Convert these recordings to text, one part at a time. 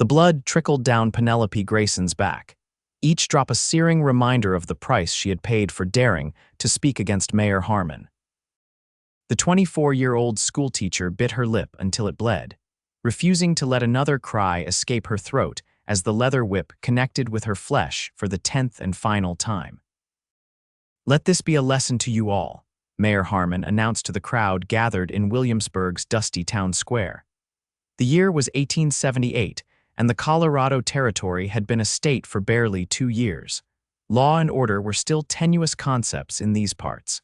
The blood trickled down Penelope Grayson's back, each drop a searing reminder of the price she had paid for daring to speak against Mayor Harmon. The 24-year-old schoolteacher bit her lip until it bled, refusing to let another cry escape her throat as the leather whip connected with her flesh for the 10th and final time. "Let this be a lesson to you all," Mayor Harmon announced to the crowd gathered in Williamsburg's dusty town square. The year was 1878, and the Colorado Territory had been a state for barely 2 years. Law and order were still tenuous concepts in these parts.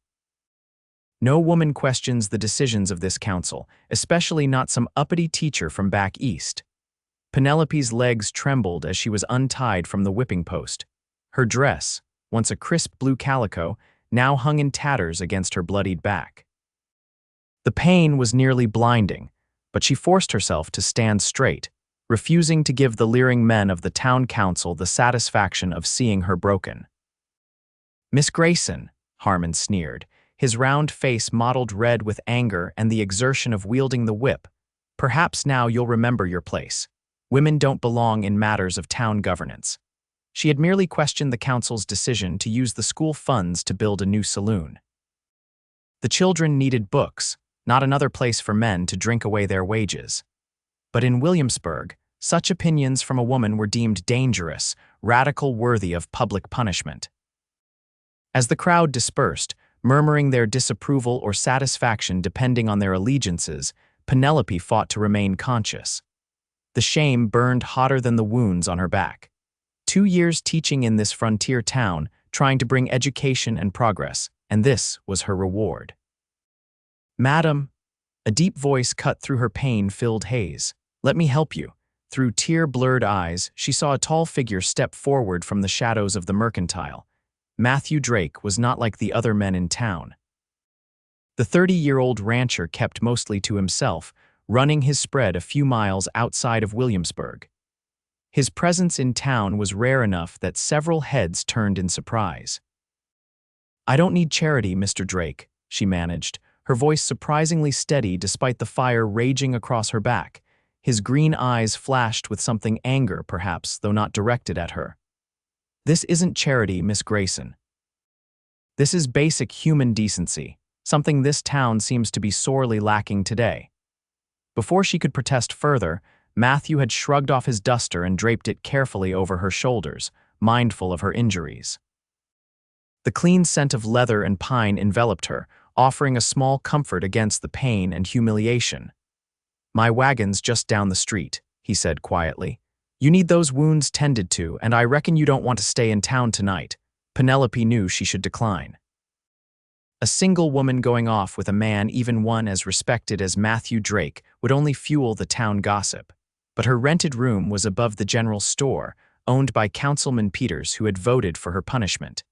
No woman questions the decisions of this council, especially not some uppity teacher from back east. Penelope's legs trembled as she was untied from the whipping post. Her dress, once a crisp blue calico, now hung in tatters against her bloodied back. The pain was nearly blinding, but she forced herself to stand straight, refusing to give the leering men of the town council the satisfaction of seeing her broken. "Miss Grayson," Harmon sneered, his round face mottled red with anger and the exertion of wielding the whip, "perhaps now you'll remember your place. Women don't belong in matters of town governance." She had merely questioned the council's decision to use the school funds to build a new saloon. The children needed books, not another place for men to drink away their wages. But in Williamsburg, such opinions from a woman were deemed dangerous, radical, worthy of public punishment. As the crowd dispersed, murmuring their disapproval or satisfaction depending on their allegiances, Penelope fought to remain conscious. The shame burned hotter than the wounds on her back. 2 years teaching in this frontier town, trying to bring education and progress, and this was her reward. "Madam," a deep voice cut through her pain-filled haze. "Let me help you." Through tear-blurred eyes, she saw a tall figure step forward from the shadows of the mercantile. Matthew Drake was not like the other men in town. The 30-year-old rancher kept mostly to himself, running his spread a few miles outside of Williamsburg. His presence in town was rare enough that several heads turned in surprise. "I don't need charity, Mr. Drake," she managed, her voice surprisingly steady despite the fire raging across her back. His green eyes flashed with something anger, perhaps, though not directed at her. "This isn't charity, Miss Grayson. This is basic human decency, something this town seems to be sorely lacking today." Before she could protest further, Matthew had shrugged off his duster and draped it carefully over her shoulders, mindful of her injuries. The clean scent of leather and pine enveloped her, offering a small comfort against the pain and humiliation. "My wagon's just down the street," he said quietly. "You need those wounds tended to, and I reckon you don't want to stay in town tonight." Penelope knew she should decline. A single woman going off with a man, even one as respected as Matthew Drake, would only fuel the town gossip. But her rented room was above the general store, owned by Councilman Peters, who had voted for her punishment.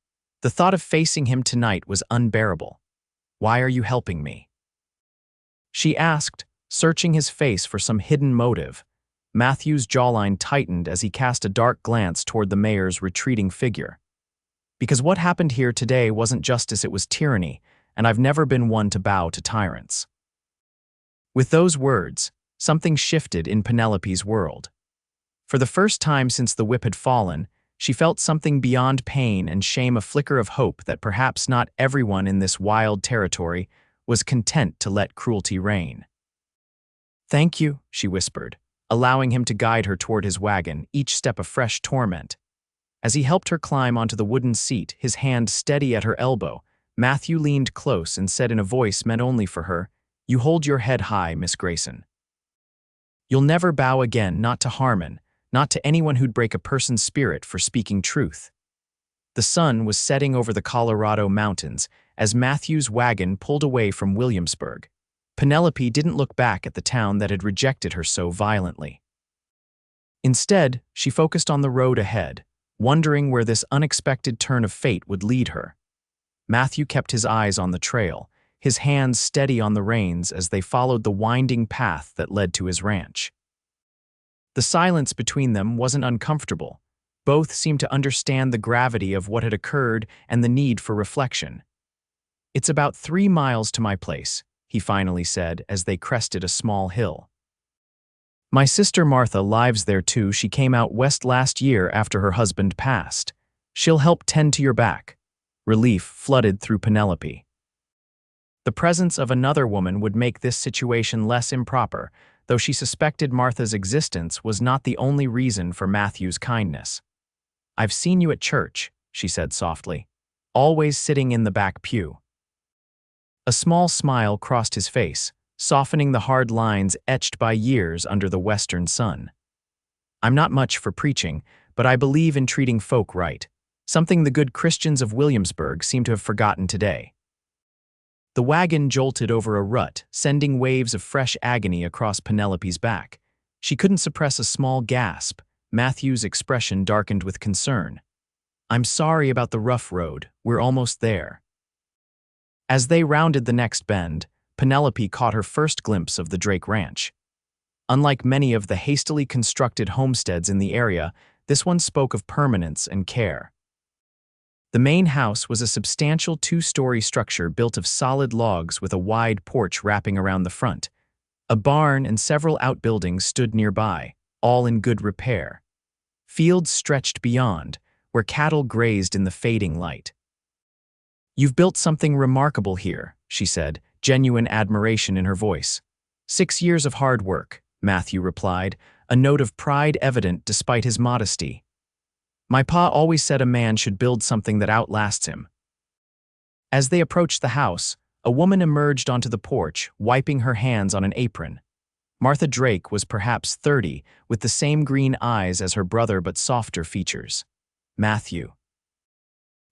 The thought of facing him tonight was unbearable. "Why are you helping me?" she asked, searching his face for some hidden motive. Matthew's jawline tightened as he cast a dark glance toward the mayor's retreating figure. "Because what happened here today wasn't justice, it was tyranny, and I've never been one to bow to tyrants." With those words, something shifted in Penelope's world. For the first time since the whip had fallen, she felt something beyond pain and shame, a flicker of hope that perhaps not everyone in this wild territory was content to let cruelty reign. "Thank you," she whispered, allowing him to guide her toward his wagon, each step a fresh torment. As he helped her climb onto the wooden seat, his hand steady at her elbow, Matthew leaned close and said in a voice meant only for her, "You hold your head high, Miss Grayson. You'll never bow again, not to Harmon, not to anyone who'd break a person's spirit for speaking truth." The sun was setting over the Colorado mountains as Matthew's wagon pulled away from Williamsburg. Penelope didn't look back at the town that had rejected her so violently. Instead, she focused on the road ahead, wondering where this unexpected turn of fate would lead her. Matthew kept his eyes on the trail, his hands steady on the reins as they followed the winding path that led to his ranch. The silence between them wasn't uncomfortable. Both seemed to understand the gravity of what had occurred and the need for reflection. "It's about 3 miles to my place," he finally said as they crested a small hill. My sister Martha lives there too. She came out west last year after her husband passed. She'll help tend to your back. Relief flooded through Penelope. The presence of another woman would make this situation less improper, though she suspected Martha's existence was not the only reason for Matthew's kindness. "I've seen you at church," she said softly, "always sitting in the back pew." A small smile crossed his face, softening the hard lines etched by years under the western sun. "I'm not much for preaching, but I believe in treating folk right, something the good Christians of Williamsburg seem to have forgotten today." The wagon jolted over a rut, sending waves of fresh agony across Penelope's back. She couldn't suppress a small gasp. Matthew's expression darkened with concern. "I'm sorry about the rough road. We're almost there." As they rounded the next bend, Penelope caught her first glimpse of the Drake Ranch. Unlike many of the hastily constructed homesteads in the area, this one spoke of permanence and care. The main house was a substantial two-story structure built of solid logs with a wide porch wrapping around the front. A barn and several outbuildings stood nearby, all in good repair. Fields stretched beyond, where cattle grazed in the fading light. "You've built something remarkable here," she said, genuine admiration in her voice. "6 years of hard work," Matthew replied, a note of pride evident despite his modesty. "My pa always said a man should build something that outlasts him." As they approached the house, a woman emerged onto the porch, wiping her hands on an apron. Martha Drake was perhaps 30, with the same green eyes as her brother but softer features. "Matthew.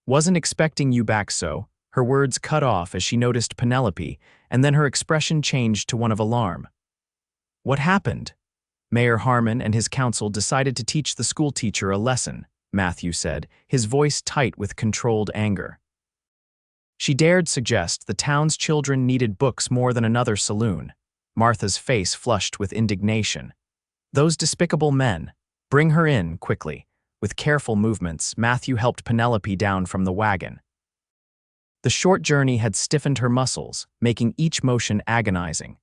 Wasn't expecting you back so." Her words cut off as she noticed Penelope, and then her expression changed to one of alarm. "What happened?" "Mayor Harmon and his council decided to teach the schoolteacher a lesson," Matthew said, his voice tight with controlled anger. She dared suggest the town's children needed books more than another saloon. Martha's face flushed with indignation. "Those despicable men. Bring her in, quickly." With careful movements, Matthew helped Penelope down from the wagon. The short journey had stiffened her muscles, making each motion agonizing.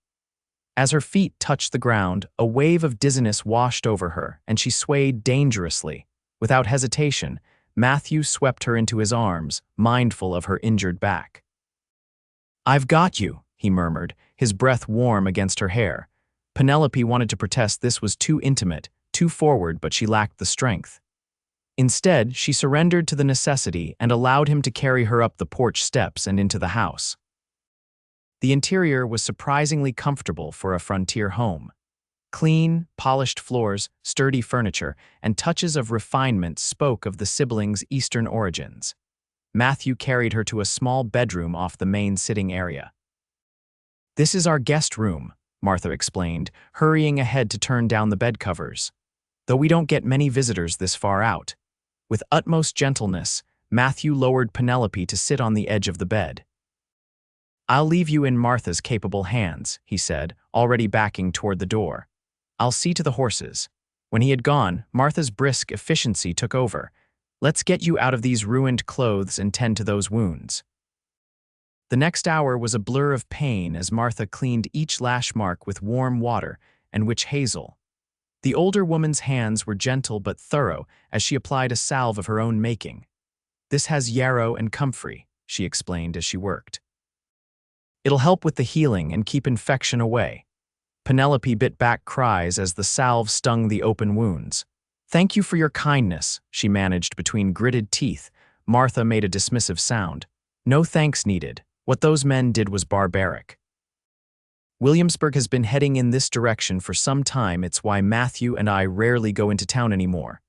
As her feet touched the ground, a wave of dizziness washed over her, and she swayed dangerously. Without hesitation, Matthew swept her into his arms, mindful of her injured back. "I've got you," he murmured, his breath warm against her hair. Penelope wanted to protest this was too intimate, too forward, but she lacked the strength. Instead, she surrendered to the necessity and allowed him to carry her up the porch steps and into the house. The interior was surprisingly comfortable for a frontier home. Clean, polished floors, sturdy furniture, and touches of refinement spoke of the siblings' Eastern origins. Matthew carried her to a small bedroom off the main sitting area. "This is our guest room," Martha explained, hurrying ahead to turn down the bed covers. "Though we don't get many visitors this far out." With utmost gentleness, Matthew lowered Penelope to sit on the edge of the bed. "I'll leave you in Martha's capable hands," he said, already backing toward the door. "I'll see to the horses." When he had gone, Martha's brisk efficiency took over. "Let's get you out of these ruined clothes and tend to those wounds." The next hour was a blur of pain as Martha cleaned each lash mark with warm water and witch hazel. The older woman's hands were gentle but thorough as she applied a salve of her own making. "This has yarrow and comfrey," she explained as she worked. "It'll help with the healing and keep infection away." Penelope bit back cries as the salve stung the open wounds. "Thank you for your kindness," she managed between gritted teeth. Martha made a dismissive sound. "No thanks needed. What those men did was barbaric." Williamsburg has been heading in this direction for some time. It's why Matthew and I rarely go into town anymore.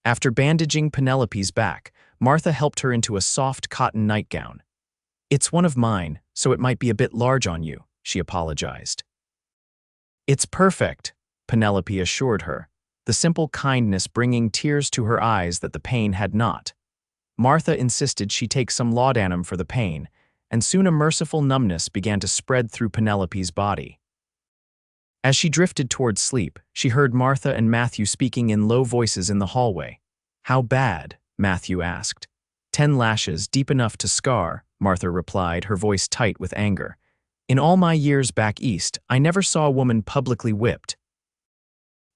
After bandaging Penelope's back, Martha helped her into a soft cotton nightgown. "It's one of mine, so it might be a bit large on you," she apologized. "It's perfect," Penelope assured her, the simple kindness bringing tears to her eyes that the pain had not. Martha insisted she take some laudanum for the pain, and soon a merciful numbness began to spread through Penelope's body. As she drifted towards sleep, she heard Martha and Matthew speaking in low voices in the hallway. "How bad?" Matthew asked. 10 lashes, deep enough to scar," Martha replied, her voice tight with anger. "In all my years back east, I never saw a woman publicly whipped."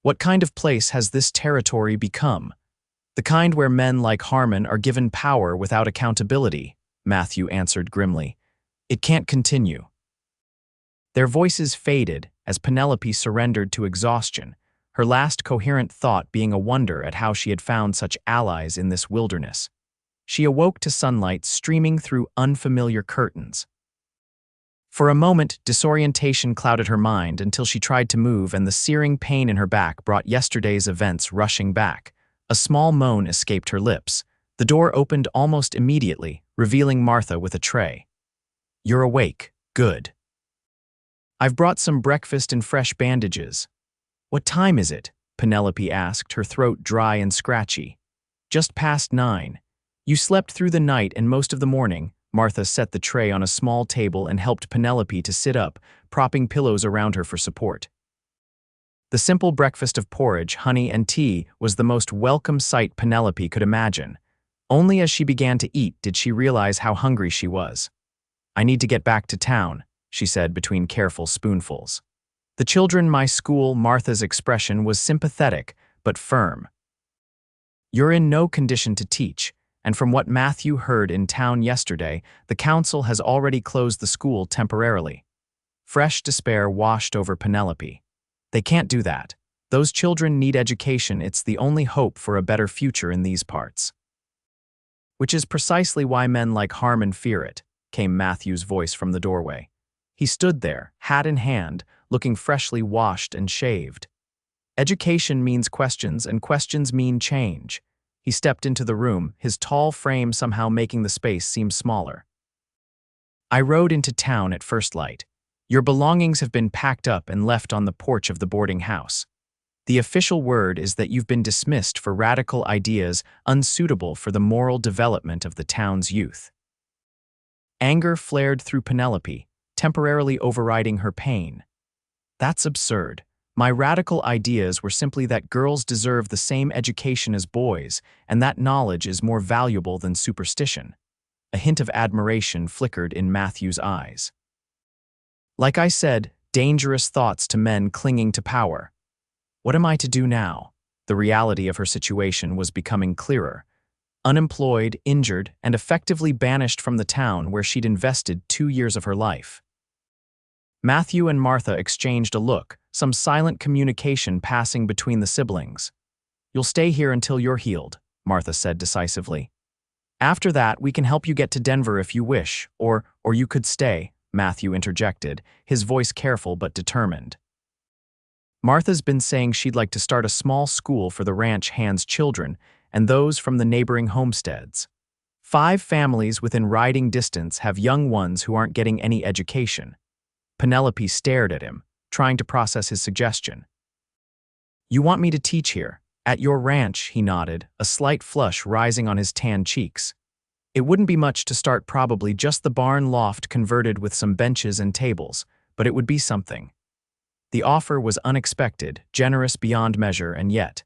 What kind of place has this territory become? The kind where men like Harmon are given power without accountability, Matthew answered grimly. It can't continue. Their voices faded as Penelope surrendered to exhaustion, her last coherent thought being a wonder at how she had found such allies in this wilderness. She awoke to sunlight streaming through unfamiliar curtains. For a moment, disorientation clouded her mind until she tried to move and the searing pain in her back brought yesterday's events rushing back. A small moan escaped her lips. The door opened almost immediately, revealing Martha with a tray. "You're awake. Good. I've brought some breakfast and fresh bandages." "What time is it?" Penelope asked, her throat dry and scratchy. "Just past 9. You slept through the night and most of the morning." Martha set the tray on a small table and helped Penelope to sit up, propping pillows around her for support. The simple breakfast of porridge, honey, and tea was the most welcome sight Penelope could imagine. Only as she began to eat did she realize how hungry she was. "I need to get back to town," she said between careful spoonfuls. "The children, my school." Martha's expression was sympathetic, but firm. "You're in no condition to teach, and from what Matthew heard in town yesterday, the council has already closed the school temporarily." Fresh despair washed over Penelope. "They can't do that. Those children need education. It's the only hope for a better future in these parts." "Which is precisely why men like Harmon fear it," came Matthew's voice from the doorway. He stood there, hat in hand, looking freshly washed and shaved. "Education means questions, and questions mean change." He stepped into the room, his tall frame somehow making the space seem smaller. "I rode into town at first light. Your belongings have been packed up and left on the porch of the boarding house. The official word is that you've been dismissed for radical ideas unsuitable for the moral development of the town's youth." Anger flared through Penelope, temporarily overriding her pain. "That's absurd. My radical ideas were simply that girls deserve the same education as boys, and that knowledge is more valuable than superstition." A hint of admiration flickered in Matthew's eyes. "Like I said, dangerous thoughts to men clinging to power. What am I to do now?" The reality of her situation was becoming clearer. Unemployed, injured, and effectively banished from the town where she'd invested 2 years of her life. Matthew and Martha exchanged a look, some silent communication passing between the siblings. "You'll stay here until you're healed," Martha said decisively. "After that, we can help you get to Denver if you wish, or you could stay," Matthew interjected, his voice careful but determined. "Martha's been saying she'd like to start a small school for the ranch hands' children and those from the neighboring homesteads. 5 families within riding distance have young ones who aren't getting any education." Penelope stared at him, trying to process his suggestion. "You want me to teach here, at your ranch?" He nodded, a slight flush rising on his tan cheeks. "It wouldn't be much to start, probably just the barn loft converted with some benches and tables, but it would be something." The offer was unexpected, generous beyond measure, and yet.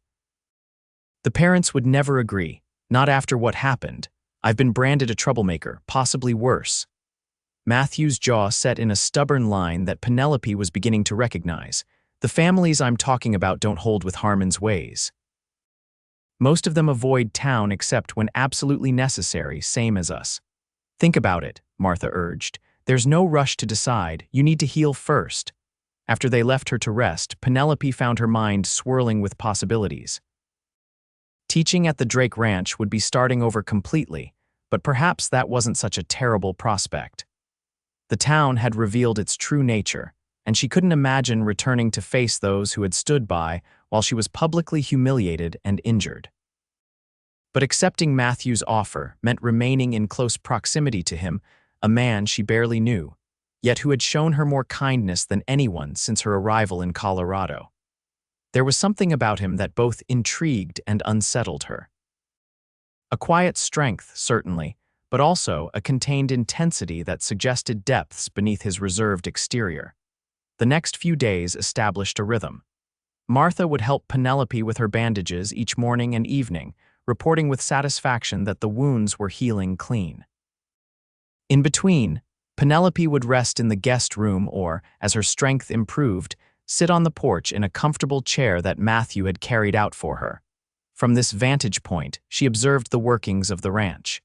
"The parents would never agree, not after what happened. I've been branded a troublemaker, possibly worse." Matthew's jaw set in a stubborn line that Penelope was beginning to recognize. "The families I'm talking about don't hold with Harmon's ways. Most of them avoid town except when absolutely necessary, same as us." "Think about it," Martha urged. "There's no rush to decide. You need to heal first." After they left her to rest, Penelope found her mind swirling with possibilities. Teaching at the Drake Ranch would be starting over completely, but perhaps that wasn't such a terrible prospect. The town had revealed its true nature, and she couldn't imagine returning to face those who had stood by while she was publicly humiliated and injured. But accepting Matthew's offer meant remaining in close proximity to him, a man she barely knew, yet who had shown her more kindness than anyone since her arrival in Colorado. There was something about him that both intrigued and unsettled her. A quiet strength, certainly, but also a contained intensity that suggested depths beneath his reserved exterior. The next few days established a rhythm. Martha would help Penelope with her bandages each morning and evening, reporting with satisfaction that the wounds were healing clean. In between, Penelope would rest in the guest room or, as her strength improved, sit on the porch in a comfortable chair that Matthew had carried out for her. From this vantage point, she observed the workings of the ranch.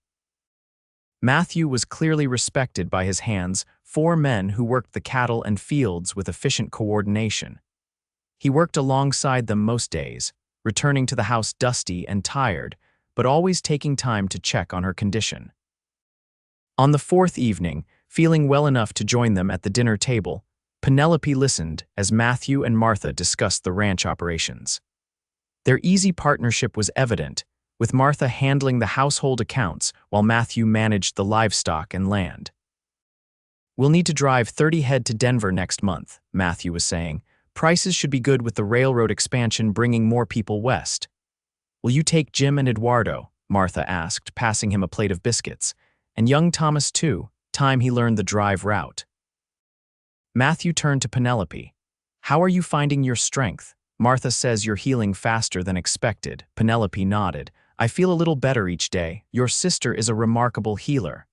Matthew was clearly respected by his hands, 4 men who worked the cattle and fields with efficient coordination. He worked alongside them most days, returning to the house dusty and tired, but always taking time to check on her condition. On the 4th evening, feeling well enough to join them at the dinner table, Penelope listened as Matthew and Martha discussed the ranch operations. Their easy partnership was evident, with Martha handling the household accounts while Matthew managed the livestock and land. "We'll need to drive 30 head to Denver next month," Matthew was saying. "Prices should be good with the railroad expansion bringing more people west." "Will you take Jim and Eduardo?" Martha asked, passing him a plate of biscuits. "And young Thomas too, time he learned the drive route." Matthew turned to Penelope. "How are you finding your strength? Martha says you're healing faster than expected." Penelope nodded. "I feel a little better each day. Your sister is a remarkable healer."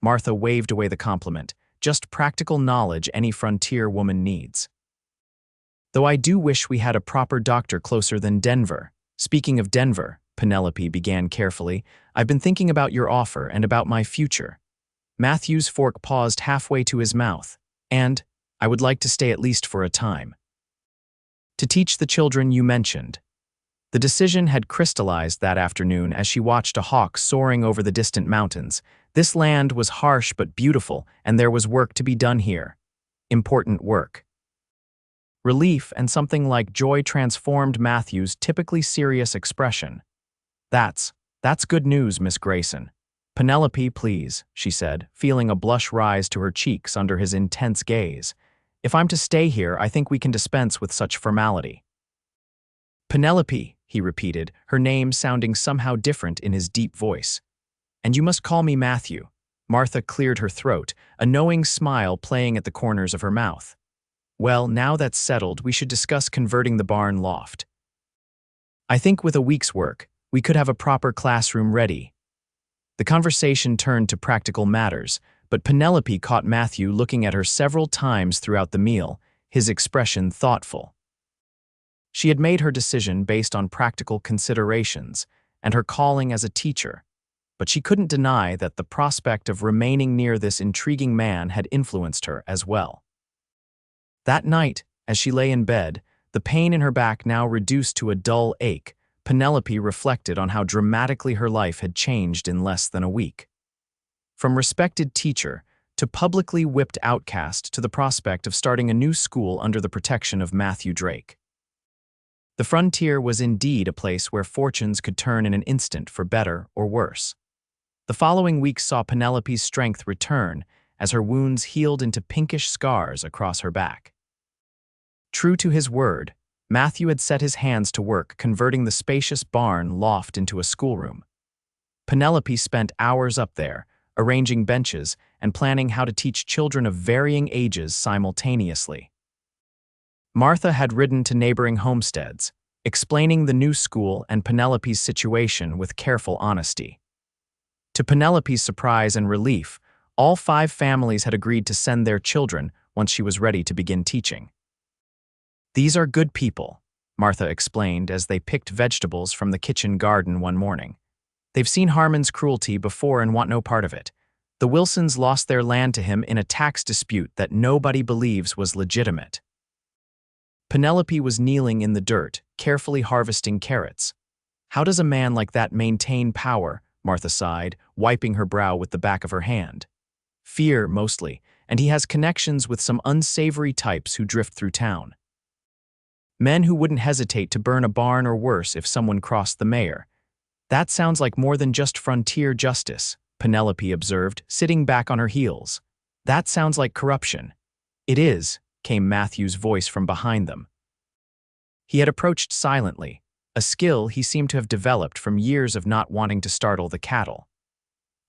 Martha waved away the compliment. "Just practical knowledge any frontier woman needs." "Though I do wish we had a proper doctor closer than Denver." "Speaking of Denver," Penelope began carefully, "I've been thinking about your offer and about my future." Matthew's fork paused halfway to his mouth. "And I would like to stay at least for a time. To teach the children you mentioned." The decision had crystallized that afternoon as she watched a hawk soaring over the distant mountains. This land was harsh but beautiful, and there was work to be done here. Important work. Relief and something like joy transformed Matthew's typically serious expression. That's good news, Miss Grayson." "Penelope, please," she said, feeling a blush rise to her cheeks under his intense gaze. "If I'm to stay here, I think we can dispense with such formality." "Penelope," he repeated, her name sounding somehow different in his deep voice. "And you must call me Matthew." Martha cleared her throat, a knowing smile playing at the corners of her mouth. "Well, now that's settled, we should discuss converting the barn loft. I think with a week's work, we could have a proper classroom ready." The conversation turned to practical matters, but Penelope caught Matthew looking at her several times throughout the meal, his expression thoughtful. She had made her decision based on practical considerations and her calling as a teacher, but she couldn't deny that the prospect of remaining near this intriguing man had influenced her as well. That night, as she lay in bed, the pain in her back now reduced to a dull ache, Penelope reflected on how dramatically her life had changed in less than a week. From respected teacher to publicly whipped outcast to the prospect of starting a new school under the protection of Matthew Drake. The frontier was indeed a place where fortunes could turn in an instant for better or worse. The following week saw Penelope's strength return as her wounds healed into pinkish scars across her back. True to his word, Matthew had set his hands to work converting the spacious barn loft into a schoolroom. Penelope spent hours up there, arranging benches and planning how to teach children of varying ages simultaneously. Martha had ridden to neighboring homesteads, explaining the new school and Penelope's situation with careful honesty. To Penelope's surprise and relief, all 5 families had agreed to send their children once she was ready to begin teaching. "These are good people," Martha explained as they picked vegetables from the kitchen garden one morning. "They've seen Harmon's cruelty before and want no part of it. The Wilsons lost their land to him in a tax dispute that nobody believes was legitimate." Penelope was kneeling in the dirt, carefully harvesting carrots. "How does a man like that maintain power?" Martha sighed, wiping her brow with the back of her hand. "Fear, mostly, and he has connections with some unsavory types who drift through town. Men who wouldn't hesitate to burn a barn or worse if someone crossed the mayor. That sounds like more than just frontier justice," Penelope observed, sitting back on her heels. "That sounds like corruption." "It is," came Matthew's voice from behind them. He had approached silently, a skill he seemed to have developed from years of not wanting to startle the cattle.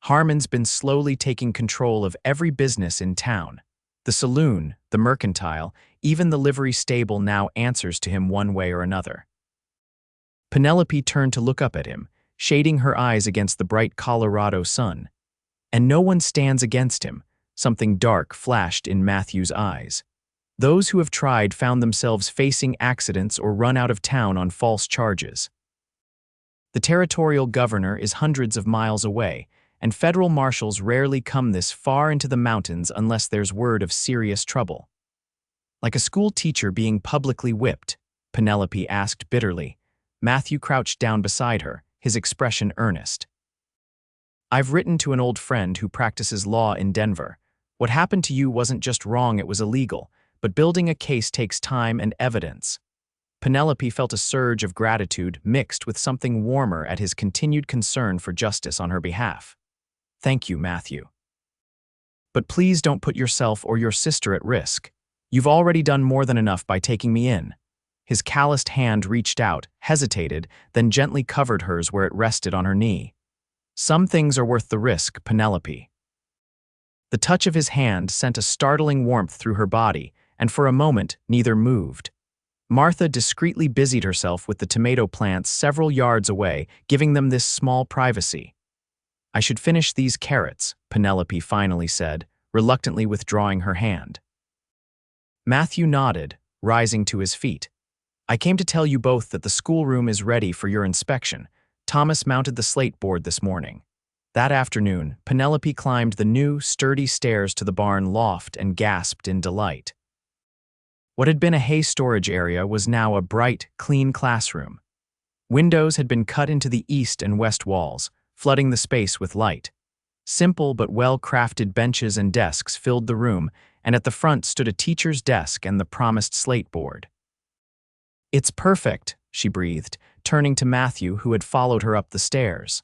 "Harmon's been slowly taking control of every business in town. The saloon, the mercantile, even the livery stable now answers to him one way or another." Penelope turned to look up at him, shading her eyes against the bright Colorado sun. "And no one stands against him," something dark flashed in Matthew's eyes. Those who have tried found themselves facing accidents or run out of town on false charges. The territorial governor is hundreds of miles away, and federal marshals rarely come this far into the mountains unless there's word of serious trouble. Like a school teacher being publicly whipped, Penelope asked bitterly. Matthew crouched down beside her, his expression earnest. I've written to an old friend who practices law in Denver. What happened to you wasn't just wrong, it was illegal, but building a case takes time and evidence. Penelope felt a surge of gratitude mixed with something warmer at his continued concern for justice on her behalf. Thank you, Matthew. But please don't put yourself or your sister at risk. You've already done more than enough by taking me in. His calloused hand reached out, hesitated, then gently covered hers where it rested on her knee. Some things are worth the risk, Penelope. The touch of his hand sent a startling warmth through her body, and for a moment, neither moved. Martha discreetly busied herself with the tomato plants several yards away, giving them this small privacy. I should finish these carrots, Penelope finally said, reluctantly withdrawing her hand. Matthew nodded, rising to his feet. I came to tell you both that the schoolroom is ready for your inspection. Thomas mounted the slate board this morning. That afternoon, Penelope climbed the new, sturdy stairs to the barn loft and gasped in delight. What had been a hay storage area was now a bright, clean classroom. Windows had been cut into the east and west walls, flooding the space with light. Simple but well-crafted benches and desks filled the room, and at the front stood a teacher's desk and the promised slate board. It's perfect, she breathed, turning to Matthew, who had followed her up the stairs.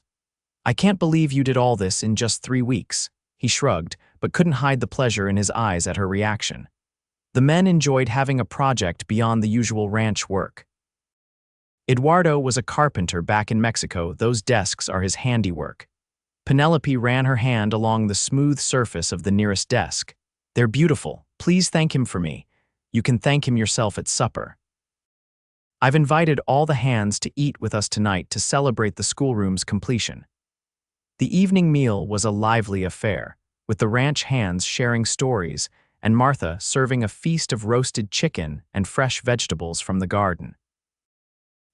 I can't believe you did all this in just 3 weeks. He shrugged, but couldn't hide the pleasure in his eyes at her reaction. The men enjoyed having a project beyond the usual ranch work. Eduardo was a carpenter back in Mexico. Those desks are his handiwork. Penelope ran her hand along the smooth surface of the nearest desk. They're beautiful. Please thank him for me. You can thank him yourself at supper. I've invited all the hands to eat with us tonight to celebrate the schoolroom's completion. The evening meal was a lively affair, with the ranch hands sharing stories and Martha serving a feast of roasted chicken and fresh vegetables from the garden.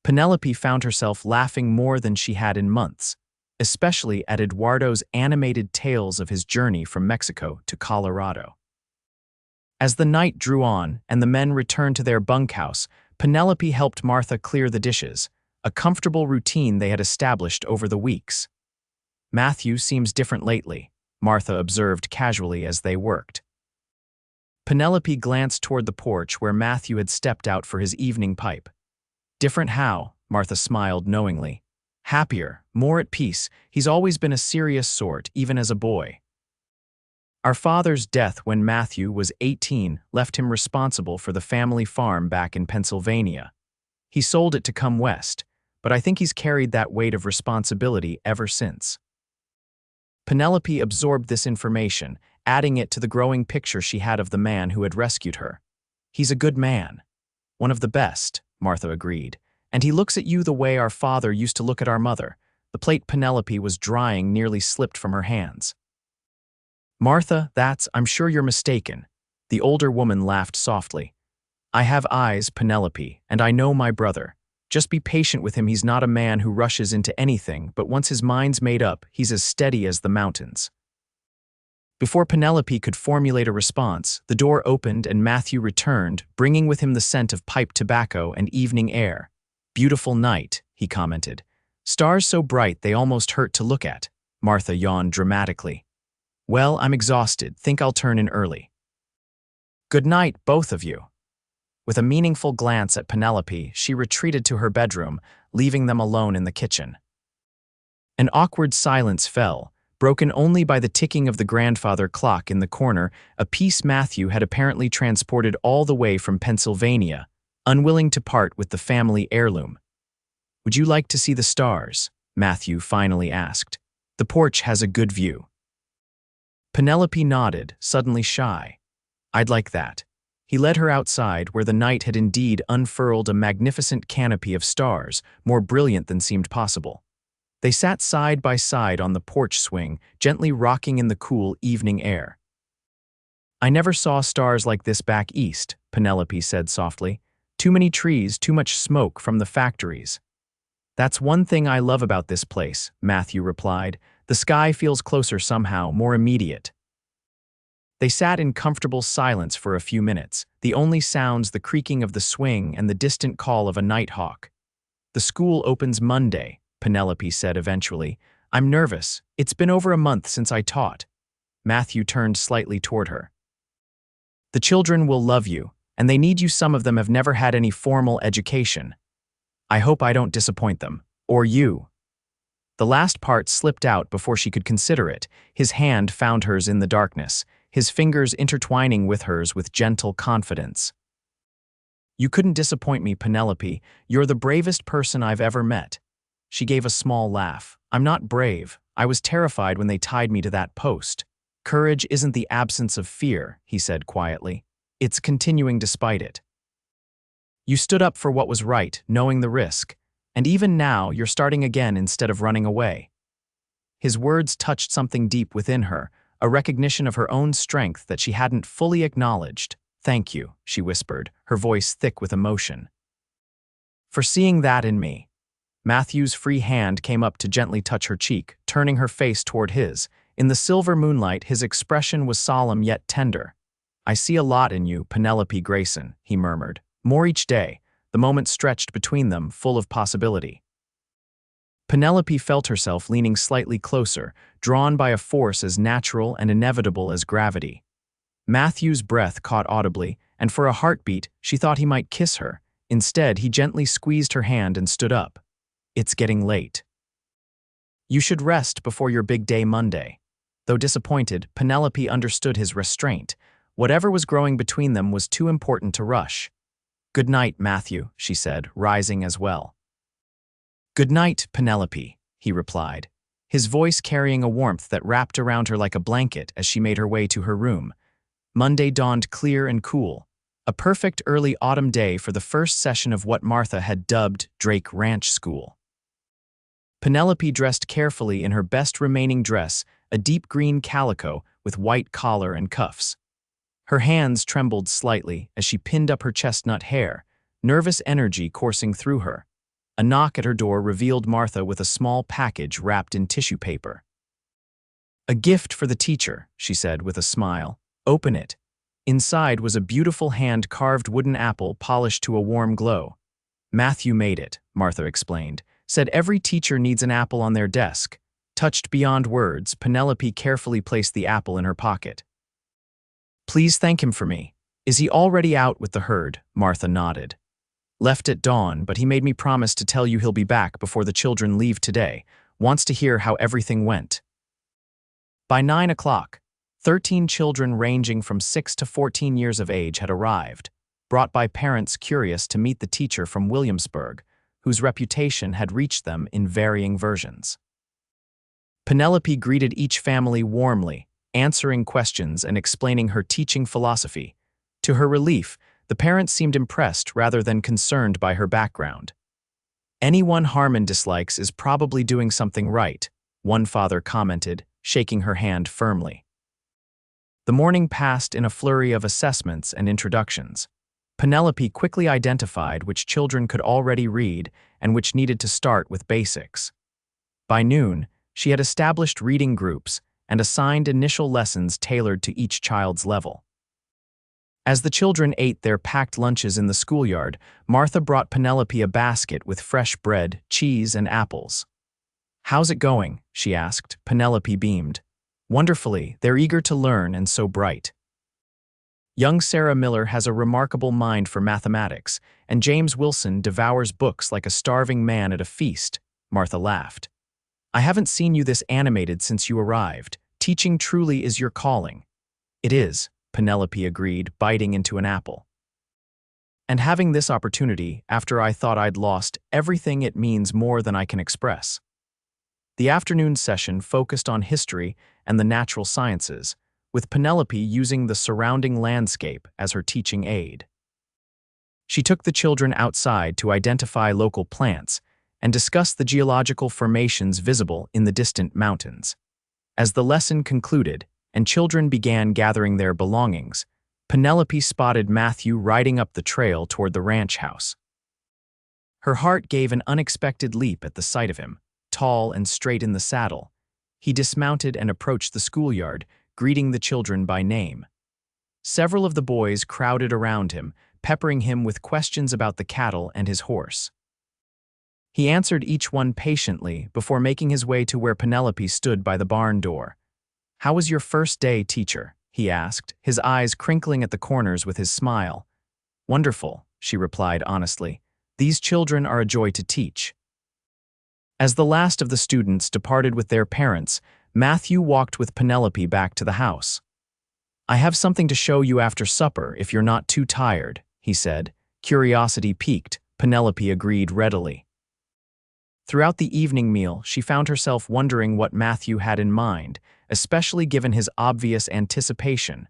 Penelope found herself laughing more than she had in months, especially at Eduardo's animated tales of his journey from Mexico to Colorado. As the night drew on and the men returned to their bunkhouse, Penelope helped Martha clear the dishes, a comfortable routine they had established over the weeks. Matthew seems different lately, Martha observed casually as they worked. Penelope glanced toward the porch where Matthew had stepped out for his evening pipe. Different how? Martha smiled knowingly. Happier, more at peace. He's always been a serious sort, even as a boy. Our father's death when Matthew was 18 left him responsible for the family farm back in Pennsylvania. He sold it to come west, but I think he's carried that weight of responsibility ever since. Penelope absorbed this information, adding it to the growing picture she had of the man who had rescued her. He's a good man. One of the best, Martha agreed. And he looks at you the way our father used to look at our mother. The plate Penelope was drying nearly slipped from her hands. Martha, I'm sure you're mistaken. The older woman laughed softly. I have eyes, Penelope, and I know my brother. Just be patient with him. He's not a man who rushes into anything, but once his mind's made up, he's as steady as the mountains. Before Penelope could formulate a response, the door opened and Matthew returned, bringing with him the scent of pipe tobacco and evening air. Beautiful night, he commented. Stars so bright they almost hurt to look at. Martha yawned dramatically. Well, I'm exhausted. Think I'll turn in early. Good night, both of you. With a meaningful glance at Penelope, she retreated to her bedroom, leaving them alone in the kitchen. An awkward silence fell, broken only by the ticking of the grandfather clock in the corner, a piece Matthew had apparently transported all the way from Pennsylvania, unwilling to part with the family heirloom. Would you like to see the stars? Matthew finally asked. The porch has a good view. Penelope nodded, suddenly shy. I'd like that. He led her outside where the night had indeed unfurled a magnificent canopy of stars, more brilliant than seemed possible. They sat side by side on the porch swing, gently rocking in the cool evening air. I never saw stars like this back east, Penelope said softly. Too many trees, too much smoke from the factories. That's one thing I love about this place, Matthew replied. The sky feels closer somehow, more immediate. They sat in comfortable silence for a few minutes, the only sounds the creaking of the swing and the distant call of a nighthawk. The school opens Monday, Penelope said eventually. I'm nervous. It's been over a month since I taught. Matthew turned slightly toward her. The children will love you, and they need you. Some of them have never had any formal education. I hope I don't disappoint them. Or you. The last part slipped out before she could consider it. His hand found hers in the darkness, his fingers intertwining with hers with gentle confidence. You couldn't disappoint me, Penelope. You're the bravest person I've ever met. She gave a small laugh. I'm not brave. I was terrified when they tied me to that post. Courage isn't the absence of fear, he said quietly. It's continuing despite it. You stood up for what was right, knowing the risk. And even now, you're starting again instead of running away. His words touched something deep within her, a recognition of her own strength that she hadn't fully acknowledged. Thank you, she whispered, her voice thick with emotion. For seeing that in me. Matthew's free hand came up to gently touch her cheek, turning her face toward his. In the silver moonlight, his expression was solemn yet tender. I see a lot in you, Penelope Grayson, he murmured. More each day. The moment stretched between them, full of possibility. Penelope felt herself leaning slightly closer, drawn by a force as natural and inevitable as gravity. Matthew's breath caught audibly, and for a heartbeat, she thought he might kiss her. Instead, he gently squeezed her hand and stood up. It's getting late. You should rest before your big day Monday. Though disappointed, Penelope understood his restraint. Whatever was growing between them was too important to rush. Good night, Matthew, she said, rising as well. Good night, Penelope, he replied, his voice carrying a warmth that wrapped around her like a blanket as she made her way to her room. Monday dawned clear and cool, a perfect early autumn day for the first session of what Martha had dubbed Drake Ranch School. Penelope dressed carefully in her best remaining dress, a deep green calico with white collar and cuffs. Her hands trembled slightly as she pinned up her chestnut hair, nervous energy coursing through her. A knock at her door revealed Martha with a small package wrapped in tissue paper. A gift for the teacher, she said with a smile. Open it. Inside was a beautiful hand-carved wooden apple polished to a warm glow. Matthew made it, Martha explained. Said every teacher needs an apple on their desk. Touched beyond words, Penelope carefully placed the apple in her pocket. Please thank him for me. Is he already out with the herd? Martha nodded. Left at dawn, but he made me promise to tell you he'll be back before the children leave today. Wants to hear how everything went. By 9 o'clock, 13 children ranging from 6 to 14 years of age had arrived, brought by parents curious to meet the teacher from Williamsburg, whose reputation had reached them in varying versions. Penelope greeted each family warmly, answering questions and explaining her teaching philosophy. To her relief, the parents seemed impressed rather than concerned by her background. Anyone Harmon dislikes is probably doing something right, one father commented, shaking her hand firmly. The morning passed in a flurry of assessments and introductions. Penelope quickly identified which children could already read and which needed to start with basics. By noon, she had established reading groups and assigned initial lessons tailored to each child's level. As the children ate their packed lunches in the schoolyard, Martha brought Penelope a basket with fresh bread, cheese, and apples. How's it going? She asked. Penelope beamed. Wonderfully, they're eager to learn and so bright. Young Sarah Miller has a remarkable mind for mathematics, and James Wilson devours books like a starving man at a feast, Martha laughed. I haven't seen you this animated since you arrived. Teaching truly is your calling. It is, Penelope agreed, biting into an apple. And having this opportunity after I thought I'd lost everything, it means more than I can express. The afternoon session focused on history and the natural sciences, with Penelope using the surrounding landscape as her teaching aid. She took the children outside to identify local plants and discuss the geological formations visible in the distant mountains. As the lesson concluded, and children began gathering their belongings, Penelope spotted Matthew riding up the trail toward the ranch house. Her heart gave an unexpected leap at the sight of him, tall and straight in the saddle. He dismounted and approached the schoolyard, greeting the children by name. Several of the boys crowded around him, peppering him with questions about the cattle and his horse. He answered each one patiently before making his way to where Penelope stood by the barn door. "How was your first day, teacher?" he asked, his eyes crinkling at the corners with his smile. "Wonderful," she replied honestly. "These children are a joy to teach." As the last of the students departed with their parents, Matthew walked with Penelope back to the house. "I have something to show you after supper if you're not too tired," he said. Curiosity piqued, Penelope agreed readily. Throughout the evening meal, she found herself wondering what Matthew had in mind, especially given his obvious anticipation.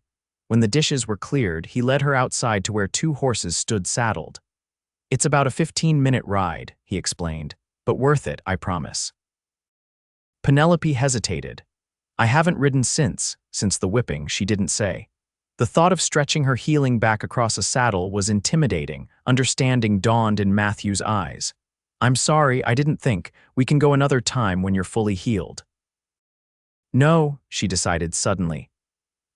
When the dishes were cleared, he led her outside to where two horses stood saddled. "It's about a 15-minute ride," he explained, "but worth it, I promise." Penelope hesitated. "I haven't ridden since the whipping," she didn't say. The thought of stretching her healing back across a saddle was intimidating. Understanding dawned in Matthew's eyes. "I'm sorry, I didn't think. We can go another time when you're fully healed." "No," she decided suddenly.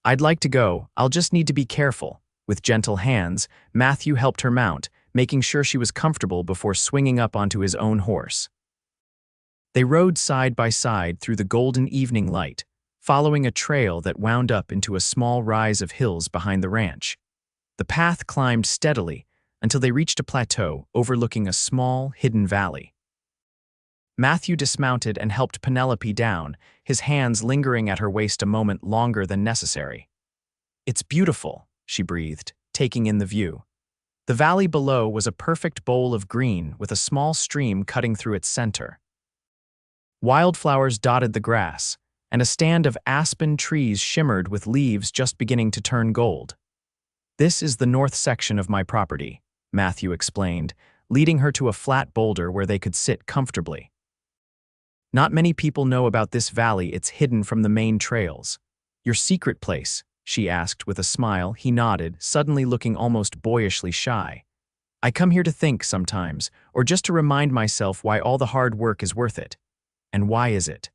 "I'd like to go, I'll just need to be careful." With gentle hands, Matthew helped her mount, making sure she was comfortable before swinging up onto his own horse. They rode side by side through the golden evening light, following a trail that wound up into a small rise of hills behind the ranch. The path climbed steadily until they reached a plateau overlooking a small, hidden valley. Matthew dismounted and helped Penelope down, his hands lingering at her waist a moment longer than necessary. "It's beautiful," she breathed, taking in the view. The valley below was a perfect bowl of green with a small stream cutting through its center. Wildflowers dotted the grass, and a stand of aspen trees shimmered with leaves just beginning to turn gold. "This is the north section of my property," Matthew explained, leading her to a flat boulder where they could sit comfortably. "Not many people know about this valley. It's hidden from the main trails." "Your secret place?" she asked with a smile. He nodded, suddenly looking almost boyishly shy. "I come here to think sometimes, or just to remind myself why all the hard work is worth it." "And why is it?"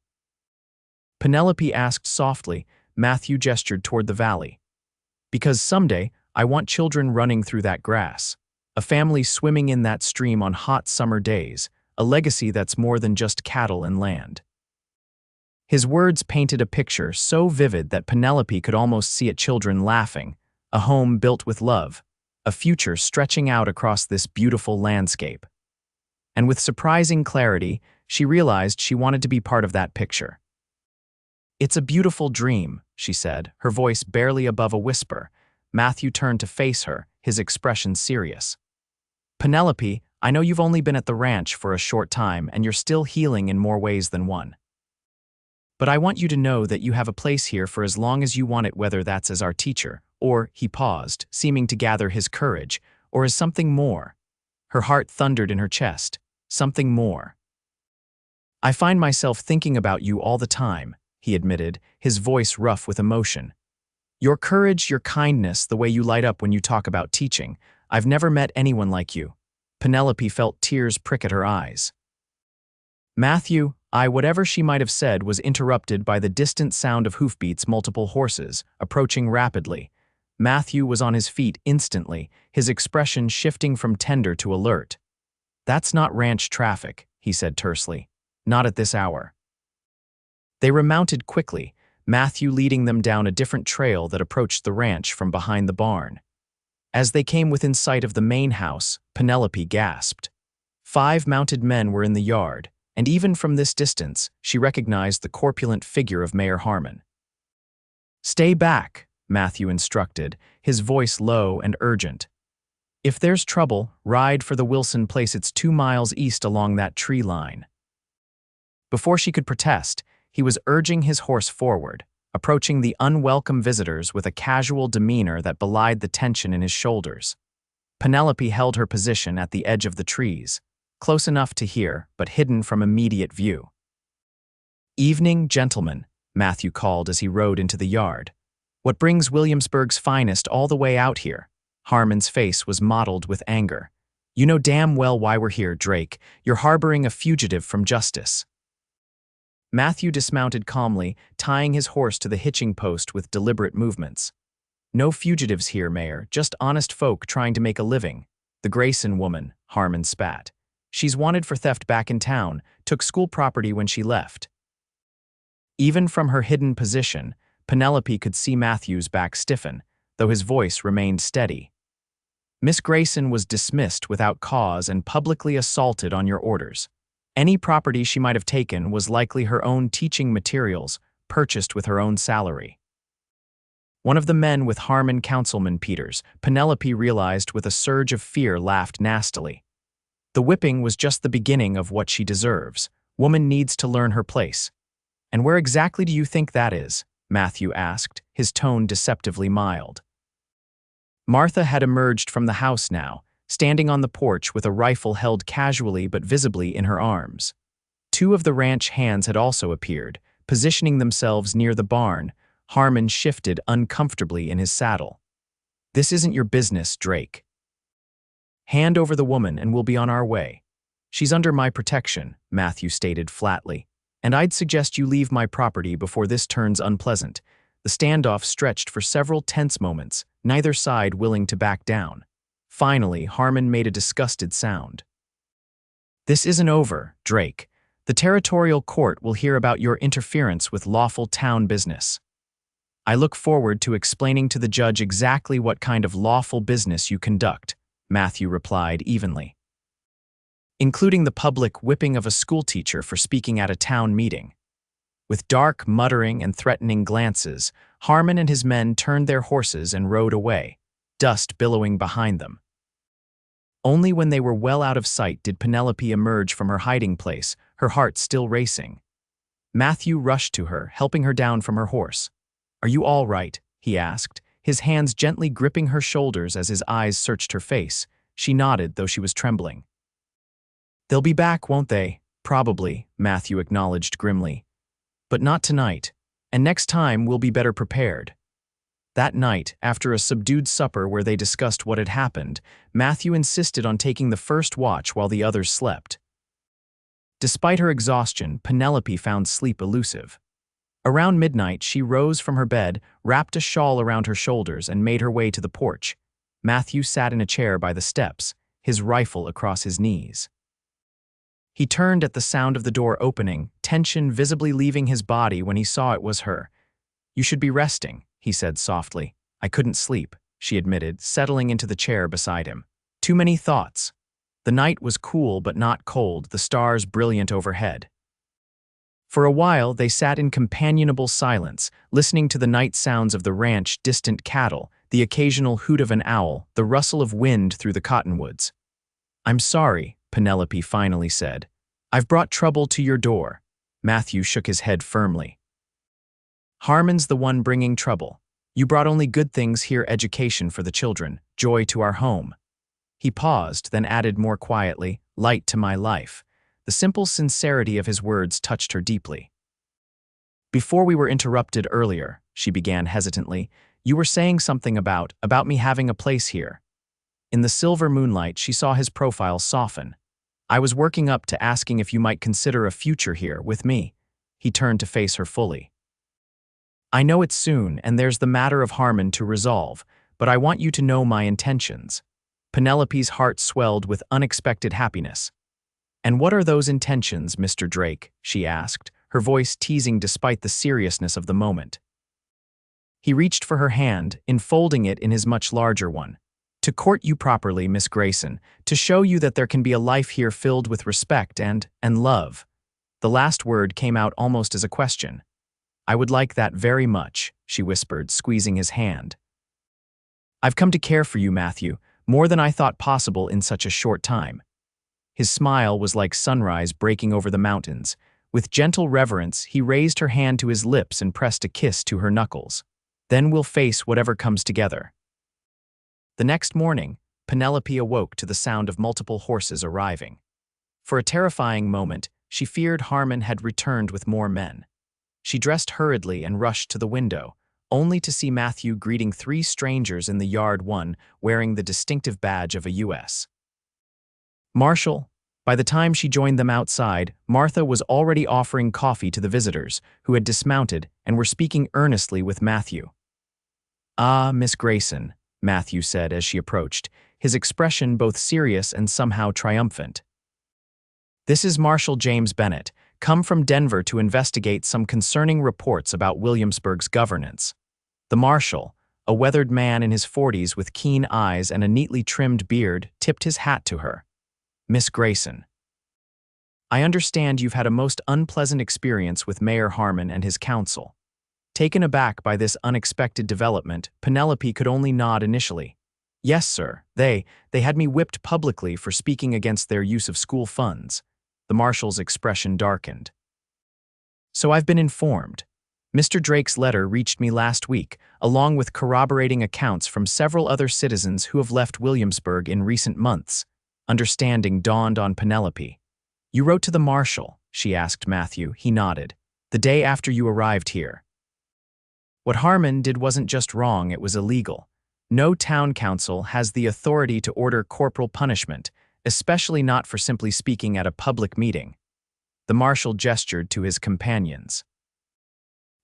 Penelope asked softly. Matthew gestured toward the valley. "Because someday, I want children running through that grass. A family swimming in that stream on hot summer days, a legacy that's more than just cattle and land." His words painted a picture so vivid that Penelope could almost see it, children laughing, a home built with love, a future stretching out across this beautiful landscape. And with surprising clarity, she realized she wanted to be part of that picture. "It's a beautiful dream," she said, her voice barely above a whisper. Matthew turned to face her, his expression serious. "Penelope, I know you've only been at the ranch for a short time and you're still healing in more ways than one. But I want you to know that you have a place here for as long as you want it, whether that's as our teacher, or," he paused, seeming to gather his courage, "or as something more." Her heart thundered in her chest. "Something more." "I find myself thinking about you all the time," he admitted, his voice rough with emotion. "Your courage, your kindness, the way you light up when you talk about teaching. I've never met anyone like you." Penelope felt tears prick at her eyes. Matthew, whatever she might have said was interrupted by the distant sound of hoofbeats, multiple horses, approaching rapidly. Matthew was on his feet instantly, his expression shifting from tender to alert. "That's not ranch traffic," he said tersely. "Not at this hour." They remounted quickly, Matthew leading them down a different trail that approached the ranch from behind the barn. As they came within sight of the main house, Penelope gasped. 5 mounted men were in the yard, and even from this distance, she recognized the corpulent figure of Mayor Harmon. "Stay back," Matthew instructed, his voice low and urgent. "If there's trouble, ride for the Wilson place. It's 2 miles east along that tree line." Before she could protest, he was urging his horse forward, approaching the unwelcome visitors with a casual demeanor that belied the tension in his shoulders. Penelope held her position at the edge of the trees, close enough to hear but hidden from immediate view. "Evening, gentlemen," Matthew called as he rode into the yard. "What brings Williamsburg's finest all the way out here?" Harmon's face was mottled with anger. "You know damn well why we're here, Drake. You're harboring a fugitive from justice." Matthew dismounted calmly, tying his horse to the hitching post with deliberate movements. "No fugitives here, Mayor, just honest folk trying to make a living." "The Grayson woman," Harmon spat. "She's wanted for theft back in town, took school property when she left." Even from her hidden position, Penelope could see Matthew's back stiffen, though his voice remained steady. "Miss Grayson was dismissed without cause and publicly assaulted on your orders. Any property she might have taken was likely her own teaching materials, purchased with her own salary." One of the men with Harmon, Councilman Peters, Penelope realized with a surge of fear, laughed nastily. "The whipping was just the beginning of what she deserves. Woman needs to learn her place." "And where exactly do you think that is?" Matthew asked, his tone deceptively mild. Martha had emerged from the house now, standing on the porch with a rifle held casually but visibly in her arms. Two of the ranch hands had also appeared, positioning themselves near the barn. Harmon shifted uncomfortably in his saddle. "This isn't your business, Drake. Hand over the woman and we'll be on our way." "She's under my protection," Matthew stated flatly, "and I'd suggest you leave my property before this turns unpleasant." The standoff stretched for several tense moments, neither side willing to back down. Finally, Harmon made a disgusted sound. "This isn't over, Drake. The territorial court will hear about your interference with lawful town business. I look forward to explaining to the judge exactly what kind of lawful business you conduct," Matthew replied evenly. "Including the public whipping of a schoolteacher for speaking at a town meeting." With dark muttering and threatening glances, Harmon and his men turned their horses and rode away, dust billowing behind them. Only when they were well out of sight did Penelope emerge from her hiding place, her heart still racing. Matthew rushed to her, helping her down from her horse. "Are you all right?" he asked, his hands gently gripping her shoulders as his eyes searched her face. She nodded, though she was trembling. "They'll be back, won't they?" "Probably," Matthew acknowledged grimly. "But not tonight, and next time we'll be better prepared." That night, after a subdued supper where they discussed what had happened, Matthew insisted on taking the first watch while the others slept. Despite her exhaustion, Penelope found sleep elusive. Around midnight, she rose from her bed, wrapped a shawl around her shoulders, and made her way to the porch. Matthew sat in a chair by the steps, his rifle across his knees. He turned at the sound of the door opening, tension visibly leaving his body when he saw it was her. "You should be resting," he said softly. "I couldn't sleep," she admitted, settling into the chair beside him. "Too many thoughts." The night was cool but not cold, the stars brilliant overhead. For a while, they sat in companionable silence, listening to the night sounds of the ranch, distant cattle, the occasional hoot of an owl, the rustle of wind through the cottonwoods. "I'm sorry," Penelope finally said. "I've brought trouble to your door." Matthew shook his head firmly. "Harmon's the one bringing trouble. You brought only good things here, education for the children, joy to our home." He paused, then added more quietly, "light to my life." The simple sincerity of his words touched her deeply. "Before we were interrupted earlier," she began hesitantly, "you were saying something about me having a place here." In the silver moonlight, she saw his profile soften. "I was working up to asking if you might consider a future here with me." He turned to face her fully. "I know it's soon, and there's the matter of Harmon to resolve, but I want you to know my intentions." Penelope's heart swelled with unexpected happiness. "And what are those intentions, Mr. Drake?" she asked, her voice teasing despite the seriousness of the moment. He reached for her hand, enfolding it in his much larger one. "To court you properly, Miss Grayson, to show you that there can be a life here filled with respect and love." The last word came out almost as a question. "I would like that very much," she whispered, squeezing his hand. "I've come to care for you, Matthew, more than I thought possible in such a short time." His smile was like sunrise breaking over the mountains. With gentle reverence, he raised her hand to his lips and pressed a kiss to her knuckles. "Then we'll face whatever comes together." The next morning, Penelope awoke to the sound of multiple horses arriving. For a terrifying moment, she feared Harmon had returned with more men. She dressed hurriedly and rushed to the window, only to see Matthew greeting three strangers in the yard, one wearing the distinctive badge of a U.S. Marshal. By the time she joined them outside, Martha was already offering coffee to the visitors, who had dismounted and were speaking earnestly with Matthew. "Ah, Miss Grayson," Matthew said as she approached, his expression both serious and somehow triumphant. "This is Marshal James Bennett, come from Denver to investigate some concerning reports about Williamsburg's governance." The marshal, a weathered man in his 40s with keen eyes and a neatly trimmed beard, tipped his hat to her. "Miss Grayson, I understand you've had a most unpleasant experience with Mayor Harmon and his council." Taken aback by this unexpected development, Penelope could only nod initially. "Yes, sir, they had me whipped publicly for speaking against their use of school funds." The marshal's expression darkened. "So I've been informed. Mr. Drake's letter reached me last week, along with corroborating accounts from several other citizens who have left Williamsburg in recent months." Understanding dawned on Penelope. "You wrote to the marshal?" she asked Matthew. He nodded. "The day after you arrived here." What Harmon did wasn't just wrong, it was illegal. No town council has the authority to order corporal punishment, especially not for simply speaking at a public meeting. The marshal gestured to his companions.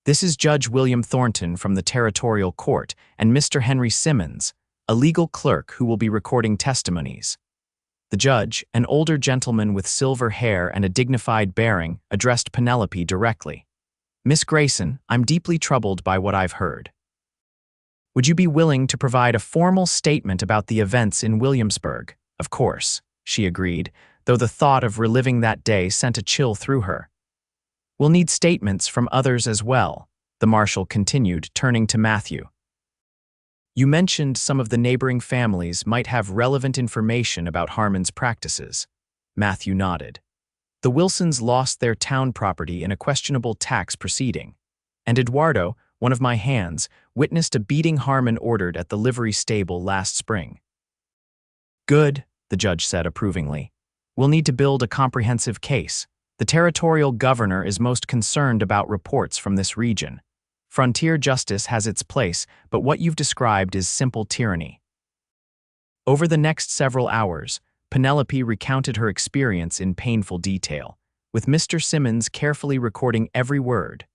"This is Judge William Thornton from the Territorial Court and Mr. Henry Simmons, a legal clerk who will be recording testimonies." The judge, an older gentleman with silver hair and a dignified bearing, addressed Penelope directly. "Miss Grayson, I'm deeply troubled by what I've heard. Would you be willing to provide a formal statement about the events in Williamsburg?" "Of course," she agreed, though the thought of reliving that day sent a chill through her. "We'll need statements from others as well," the marshal continued, turning to Matthew. "You mentioned some of the neighboring families might have relevant information about Harmon's practices." Matthew nodded. "The Wilsons lost their town property in a questionable tax proceeding, and Eduardo, one of my hands, witnessed a beating Harmon ordered at the livery stable last spring." "Good," the judge said approvingly. "We'll need to build a comprehensive case. The territorial governor is most concerned about reports from this region. Frontier justice has its place, but what you've described is simple tyranny." Over the next several hours, Penelope recounted her experience in painful detail, with Mr. Simmons carefully recording every word.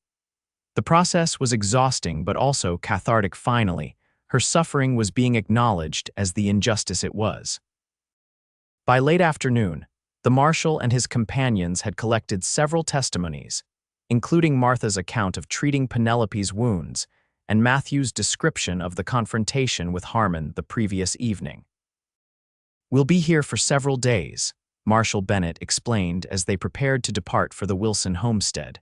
The process was exhausting but also cathartic. Finally, her suffering was being acknowledged as the injustice it was. By late afternoon, the marshal and his companions had collected several testimonies, including Martha's account of treating Penelope's wounds and Matthew's description of the confrontation with Harmon the previous evening. "We'll be here for several days," Marshal Bennett explained as they prepared to depart for the Wilson homestead.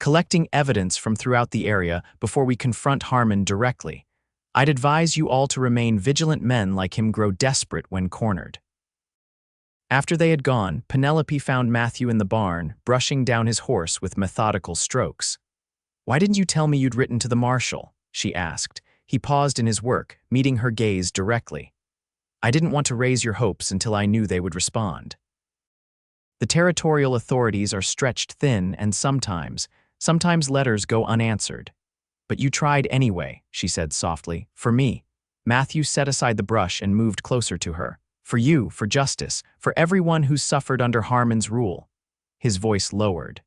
"Collecting evidence from throughout the area before we confront Harmon directly. I'd advise you all to remain vigilant. Men like him grow desperate when cornered." After they had gone, Penelope found Matthew in the barn, brushing down his horse with methodical strokes. "Why didn't you tell me you'd written to the marshal?" she asked. He paused in his work, meeting her gaze directly. "I didn't want to raise your hopes until I knew they would respond. The territorial authorities are stretched thin and sometimes letters go unanswered. But you tried anyway," she said softly. "For me." Matthew set aside the brush and moved closer to her. "For you, for justice, for everyone who's suffered under Harmon's rule." His voice lowered.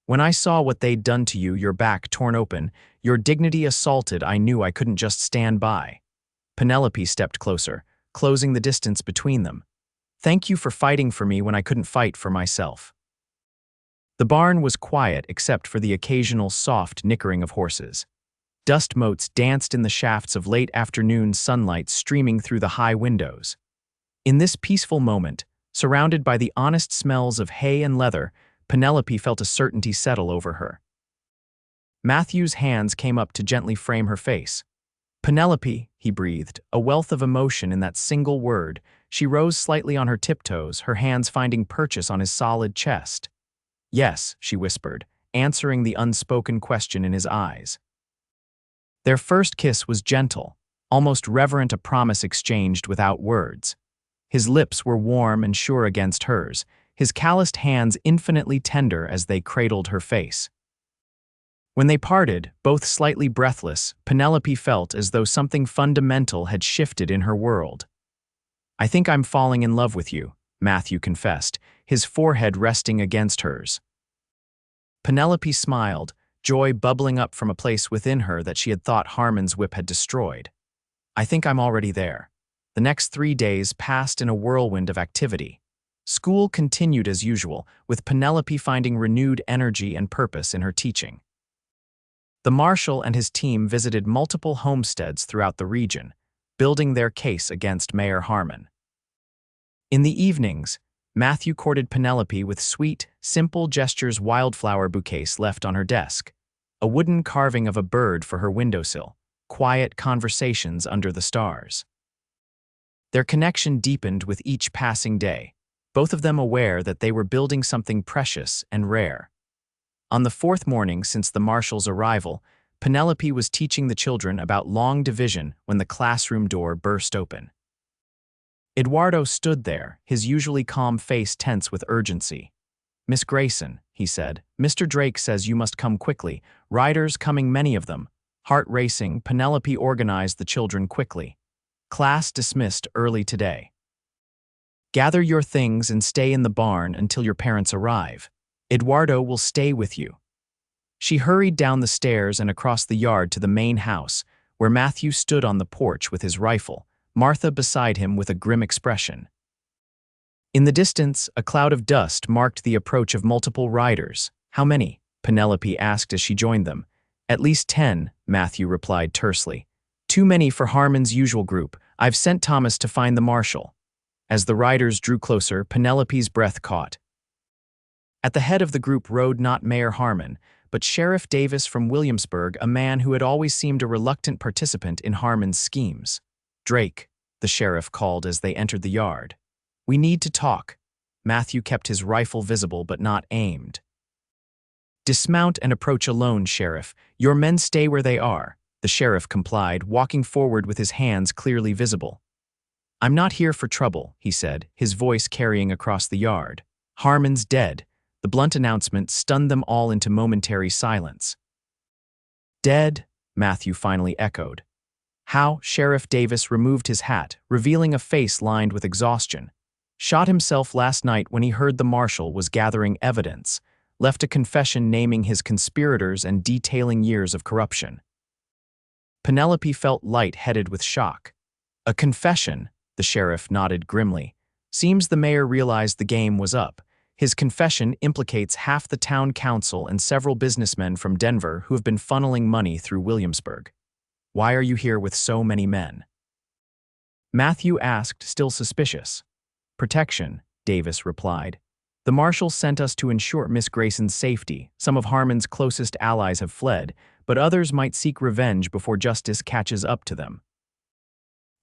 "When I saw what they'd done to you, your back torn open, your dignity assaulted, I knew I couldn't just stand by." Penelope stepped closer, closing the distance between them. "Thank you for fighting for me when I couldn't fight for myself." The barn was quiet except for the occasional soft nickering of horses. Dust motes danced in the shafts of late afternoon sunlight streaming through the high windows. In this peaceful moment, surrounded by the honest smells of hay and leather, Penelope felt a certainty settle over her. Matthew's hands came up to gently frame her face. "Penelope," he breathed, a wealth of emotion in that single word. She rose slightly on her tiptoes, her hands finding purchase on his solid chest. "Yes," she whispered, answering the unspoken question in his eyes. Their first kiss was gentle, almost reverent, a promise exchanged without words. His lips were warm and sure against hers, his calloused hands infinitely tender as they cradled her face. When they parted, both slightly breathless, Penelope felt as though something fundamental had shifted in her world. "I think I'm falling in love with you," Matthew confessed, his forehead resting against hers. Penelope smiled, joy bubbling up from a place within her that she had thought Harmon's whip had destroyed. "I think I'm already there." The next 3 days passed in a whirlwind of activity. School continued as usual, with Penelope finding renewed energy and purpose in her teaching. The marshal and his team visited multiple homesteads throughout the region, building their case against Mayor Harmon. In the evenings, Matthew courted Penelope with sweet, simple gestures, wildflower bouquets left on her desk, a wooden carving of a bird for her windowsill, quiet conversations under the stars. Their connection deepened with each passing day, both of them aware that they were building something precious and rare. On the 4th morning since the marshal's arrival, Penelope was teaching the children about long division when the classroom door burst open. Eduardo stood there, his usually calm face tense with urgency. "Miss Grayson," he said, "Mr. Drake says you must come quickly. Riders coming, many of them." Heart racing, Penelope organized the children quickly. "Class dismissed early today. Gather your things and stay in the barn until your parents arrive. Eduardo will stay with you." She hurried down the stairs and across the yard to the main house, where Matthew stood on the porch with his rifle, Martha beside him with a grim expression. In the distance, a cloud of dust marked the approach of multiple riders. "How many?" Penelope asked as she joined them. "At least 10, Matthew replied tersely. "Too many for Harmon's usual group. I've sent Thomas to find the marshal." As the riders drew closer, Penelope's breath caught. At the head of the group rode not Mayor Harmon, but Sheriff Davis from Williamsburg, a man who had always seemed a reluctant participant in Harmon's schemes. "Drake," the sheriff called as they entered the yard. "We need to talk." Matthew kept his rifle visible but not aimed. "Dismount and approach alone, Sheriff. Your men stay where they are," the sheriff complied, walking forward with his hands clearly visible. "I'm not here for trouble," he said, his voice carrying across the yard. "Harmon's dead." The blunt announcement stunned them all into momentary silence. "Dead?" Matthew finally echoed. "How?" Sheriff Davis removed his hat, revealing a face lined with exhaustion. "Shot himself last night when he heard the marshal was gathering evidence. Left a confession naming his conspirators and detailing years of corruption." Penelope felt light-headed with shock. "A confession?" The sheriff nodded grimly. "Seems the mayor realized the game was up. His confession implicates half the town council and several businessmen from Denver who have been funneling money through Williamsburg. Why are you here with so many men?" Matthew asked, still suspicious. "Protection," Davis replied. "The marshal sent us to ensure Miss Grayson's safety. Some of Harmon's closest allies have fled, but others might seek revenge before justice catches up to them."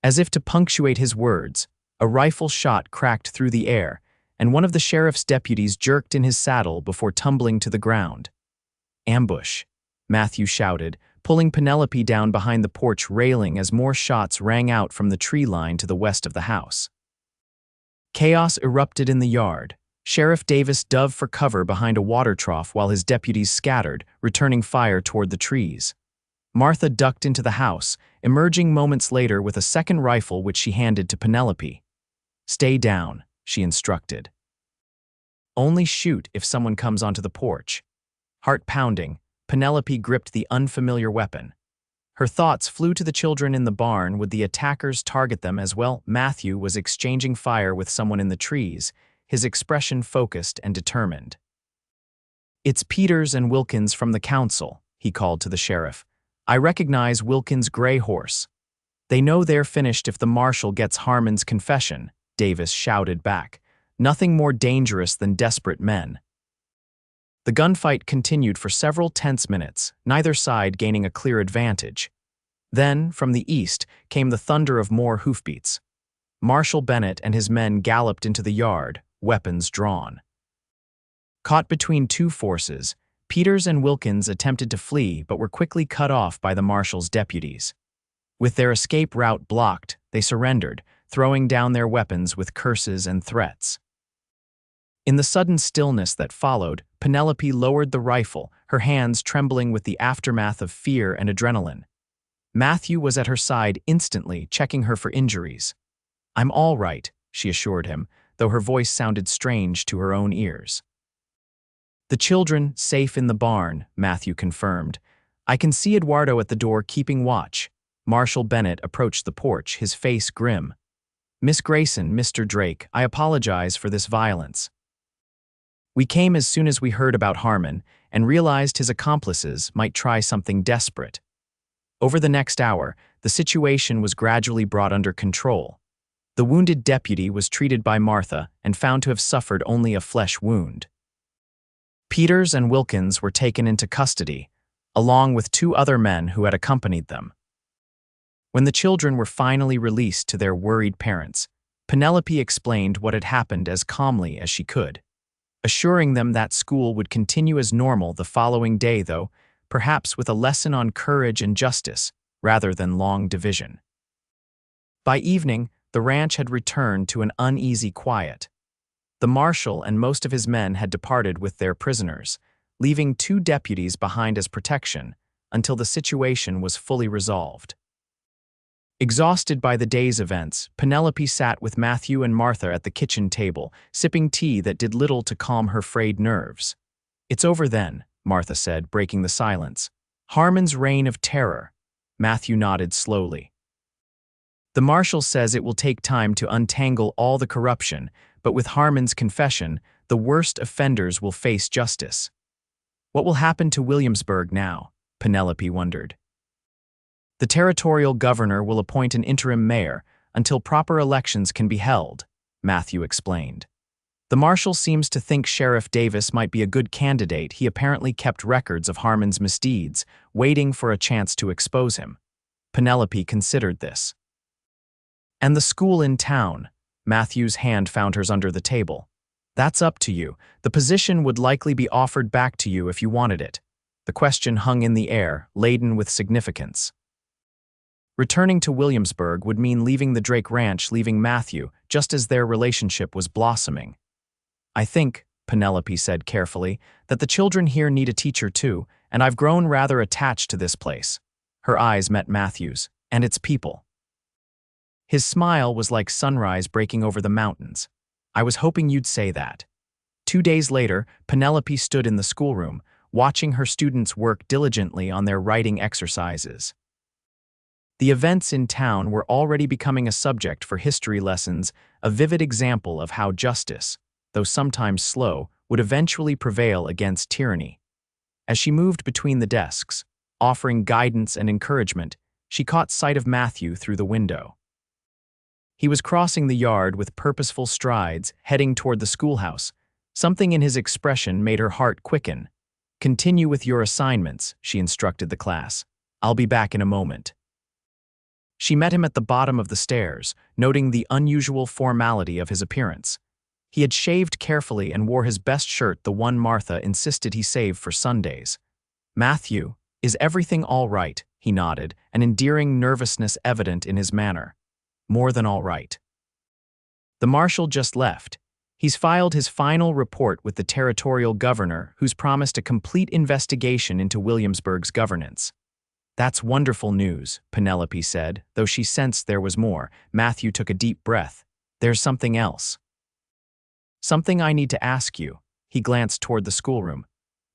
As if to punctuate his words, a rifle shot cracked through the air, and one of the sheriff's deputies jerked in his saddle before tumbling to the ground. "Ambush," Matthew shouted, pulling Penelope down behind the porch railing as more shots rang out from the tree line to the west of the house. Chaos erupted in the yard. Sheriff Davis dove for cover behind a water trough while his deputies scattered, returning fire toward the trees. Martha ducked into the house, emerging moments later with a second rifle which she handed to Penelope. "Stay down," she instructed. "Only shoot if someone comes onto the porch." Heart pounding, Penelope gripped the unfamiliar weapon. Her thoughts flew to the children in the barn. Would the attackers target them as well? Matthew was exchanging fire with someone in the trees, his expression focused and determined. "It's Peters and Wilkins from the council," he called to the sheriff. "I recognize Wilkins' gray horse." "They know they're finished if the marshal gets Harmon's confession," Davis shouted back. "Nothing more dangerous than desperate men." The gunfight continued for several tense minutes, neither side gaining a clear advantage. Then, from the east, came the thunder of more hoofbeats. Marshal Bennett and his men galloped into the yard, weapons drawn. Caught between two forces, Peters and Wilkins attempted to flee but were quickly cut off by the marshal's deputies. With their escape route blocked, they surrendered, throwing down their weapons with curses and threats. In the sudden stillness that followed, Penelope lowered the rifle, her hands trembling with the aftermath of fear and adrenaline. Matthew was at her side instantly, checking her for injuries. "I'm all right," she assured him, though her voice sounded strange to her own ears. "The children safe in the barn," Matthew confirmed. "I can see Eduardo at the door keeping watch." Marshal Bennett approached the porch, his face grim. "Miss Grayson, Mr. Drake, I apologize for this violence. We came as soon as we heard about Harmon and realized his accomplices might try something desperate." Over the next hour, the situation was gradually brought under control. The wounded deputy was treated by Martha and found to have suffered only a flesh wound. Peters and Wilkins were taken into custody, along with 2 other men who had accompanied them. When the children were finally released to their worried parents, Penelope explained what had happened as calmly as she could, assuring them that school would continue as normal the following day, though, perhaps with a lesson on courage and justice rather than long division. By evening, the ranch had returned to an uneasy quiet. The marshal and most of his men had departed with their prisoners, leaving 2 deputies behind as protection until the situation was fully resolved. Exhausted by the day's events, Penelope sat with Matthew and Martha at the kitchen table, sipping tea that did little to calm her frayed nerves. "It's over then," Martha said, breaking the silence. "Harmon's reign of terror." Matthew nodded slowly. "The marshal says it will take time to untangle all the corruption, but with Harmon's confession, the worst offenders will face justice." "What will happen to Williamsburg now?" Penelope wondered. "The territorial governor will appoint an interim mayor until proper elections can be held," Matthew explained. "The marshal seems to think Sheriff Davis might be a good candidate. He apparently kept records of Harmon's misdeeds, waiting for a chance to expose him." Penelope considered this. "And the school in town," Matthew's hand found hers under the table. "That's up to you. The position would likely be offered back to you if you wanted it." The question hung in the air, laden with significance. Returning to Williamsburg would mean leaving the Drake Ranch, leaving Matthew, just as their relationship was blossoming. "I think," Penelope said carefully, "that the children here need a teacher too, and I've grown rather attached to this place." Her eyes met Matthew's, and its people. His smile was like sunrise breaking over the mountains. "I was hoping you'd say that." 2 days later, Penelope stood in the schoolroom, watching her students work diligently on their writing exercises. The events in town were already becoming a subject for history lessons, a vivid example of how justice, though sometimes slow, would eventually prevail against tyranny. As she moved between the desks, offering guidance and encouragement, she caught sight of Matthew through the window. He was crossing the yard with purposeful strides, heading toward the schoolhouse. Something in his expression made her heart quicken. "Continue with your assignments," she instructed the class. "I'll be back in a moment." She met him at the bottom of the stairs, noting the unusual formality of his appearance. He had shaved carefully and wore his best shirt, the one Martha insisted he save for Sundays. "Matthew, is everything all right?" He nodded, an endearing nervousness evident in his manner. "More than all right." "The marshal just left. He's filed his final report with the territorial governor, who's promised a complete investigation into Williamsburg's governance." "That's wonderful news," Penelope said, though she sensed there was more. Matthew took a deep breath. "There's something else." "Something I need to ask you." He glanced toward the schoolroom.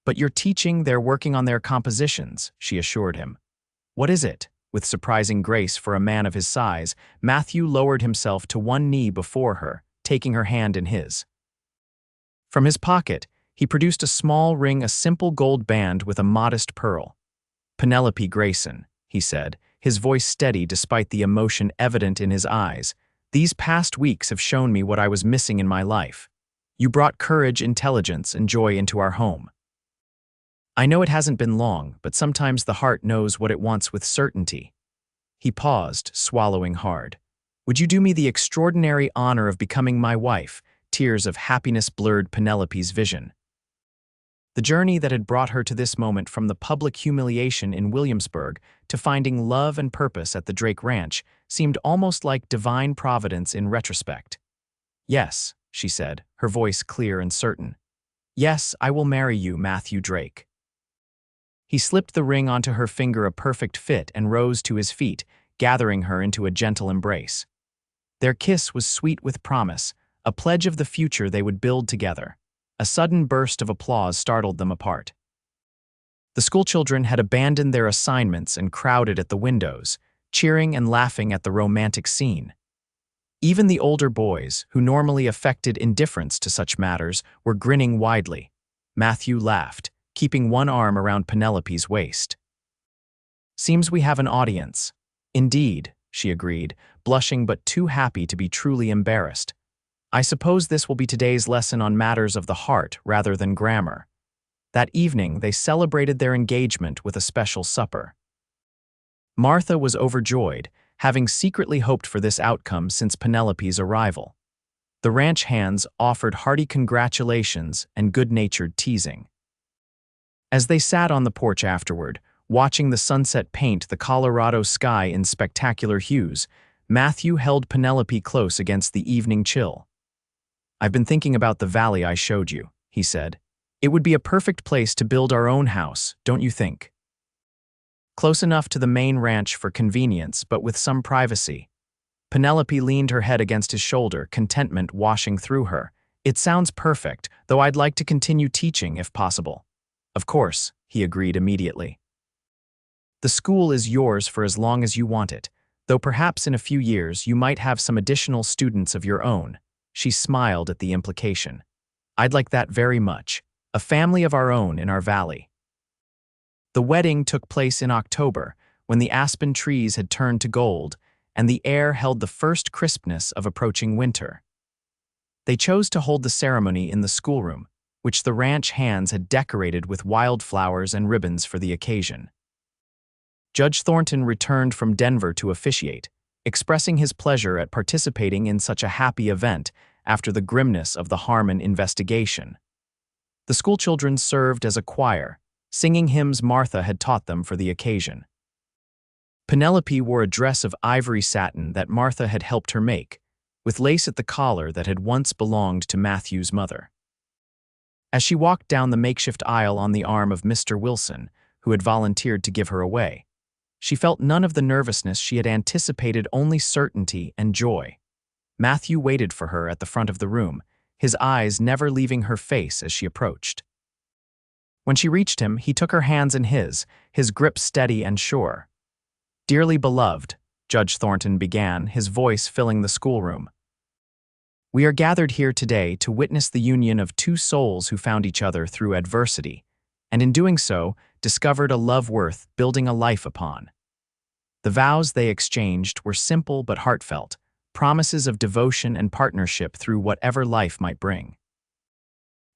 "But you're teaching, they're working on their compositions," she assured him. "What is it?" With surprising grace for a man of his size, Matthew lowered himself to one knee before her, taking her hand in his. From his pocket, he produced a small ring, a simple gold band with a modest pearl. "Penelope Grayson," he said, his voice steady despite the emotion evident in his eyes. "These past weeks have shown me what I was missing in my life. You brought courage, intelligence, and joy into our home. I know it hasn't been long, but sometimes the heart knows what it wants with certainty." He paused, swallowing hard. "Would you do me the extraordinary honor of becoming my wife?" Tears of happiness blurred Penelope's vision. The journey that had brought her to this moment, from the public humiliation in Williamsburg to finding love and purpose at the Drake Ranch, seemed almost like divine providence in retrospect. "Yes," she said, her voice clear and certain. Yes, I will marry you, Matthew Drake. He slipped the ring onto her finger, a perfect fit, and rose to his feet, gathering her into a gentle embrace. Their kiss was sweet with promise, a pledge of the future they would build together. A sudden burst of applause startled them apart. The schoolchildren had abandoned their assignments and crowded at the windows, cheering and laughing at the romantic scene. Even the older boys, who normally affected indifference to such matters, were grinning widely. Matthew laughed, keeping one arm around Penelope's waist. "Seems we have an audience." "Indeed," she agreed, blushing but too happy to be truly embarrassed. "I suppose this will be today's lesson on matters of the heart rather than grammar." That evening, they celebrated their engagement with a special supper. Martha was overjoyed, having secretly hoped for this outcome since Penelope's arrival. The ranch hands offered hearty congratulations and good-natured teasing. As they sat on the porch afterward, watching the sunset paint the Colorado sky in spectacular hues, Matthew held Penelope close against the evening chill. "I've been thinking about the valley I showed you," he said. "It would be a perfect place to build our own house, don't you think? Close enough to the main ranch for convenience, but with some privacy." Penelope leaned her head against his shoulder, contentment washing through her. "It sounds perfect, though I'd like to continue teaching if possible." "Of course," he agreed immediately. "The school is yours for as long as you want it, though perhaps in a few years you might have some additional students of your own." She smiled at the implication. "I'd like that very much. A family of our own in our valley." The wedding took place in October, when the aspen trees had turned to gold, and the air held the first crispness of approaching winter. They chose to hold the ceremony in the schoolroom, which the ranch hands had decorated with wildflowers and ribbons for the occasion. Judge Thornton returned from Denver to officiate, expressing his pleasure at participating in such a happy event after the grimness of the Harmon investigation. The schoolchildren served as a choir, singing hymns Martha had taught them for the occasion. Penelope wore a dress of ivory satin that Martha had helped her make, with lace at the collar that had once belonged to Matthew's mother. As she walked down the makeshift aisle on the arm of Mr. Wilson, who had volunteered to give her away, she felt none of the nervousness she had anticipated, only certainty and joy. Matthew waited for her at the front of the room, his eyes never leaving her face as she approached. When she reached him, he took her hands in his grip steady and sure. "Dearly beloved," Judge Thornton began, his voice filling the schoolroom. "We are gathered here today to witness the union of two souls who found each other through adversity, and in doing so, discovered a love worth building a life upon. The vows they exchanged were simple but heartfelt, promises of devotion and partnership through whatever life might bring."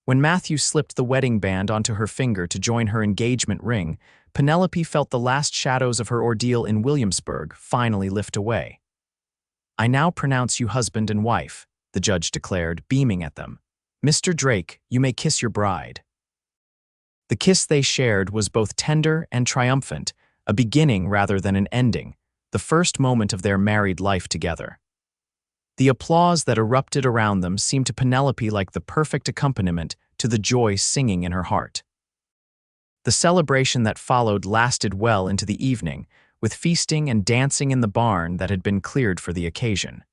When Matthew slipped the wedding band onto her finger to join her engagement ring, Penelope felt the last shadows of her ordeal in Williamsburg finally lift away. "I now pronounce you husband and wife," the judge declared, beaming at them. "Mr. Drake, you may kiss your bride." The kiss they shared was both tender and triumphant, a beginning rather than an ending, the first moment of their married life together. The applause that erupted around them seemed to Penelope like the perfect accompaniment to the joy singing in her heart. The celebration that followed lasted well into the evening, with feasting and dancing in the barn that had been cleared for the occasion.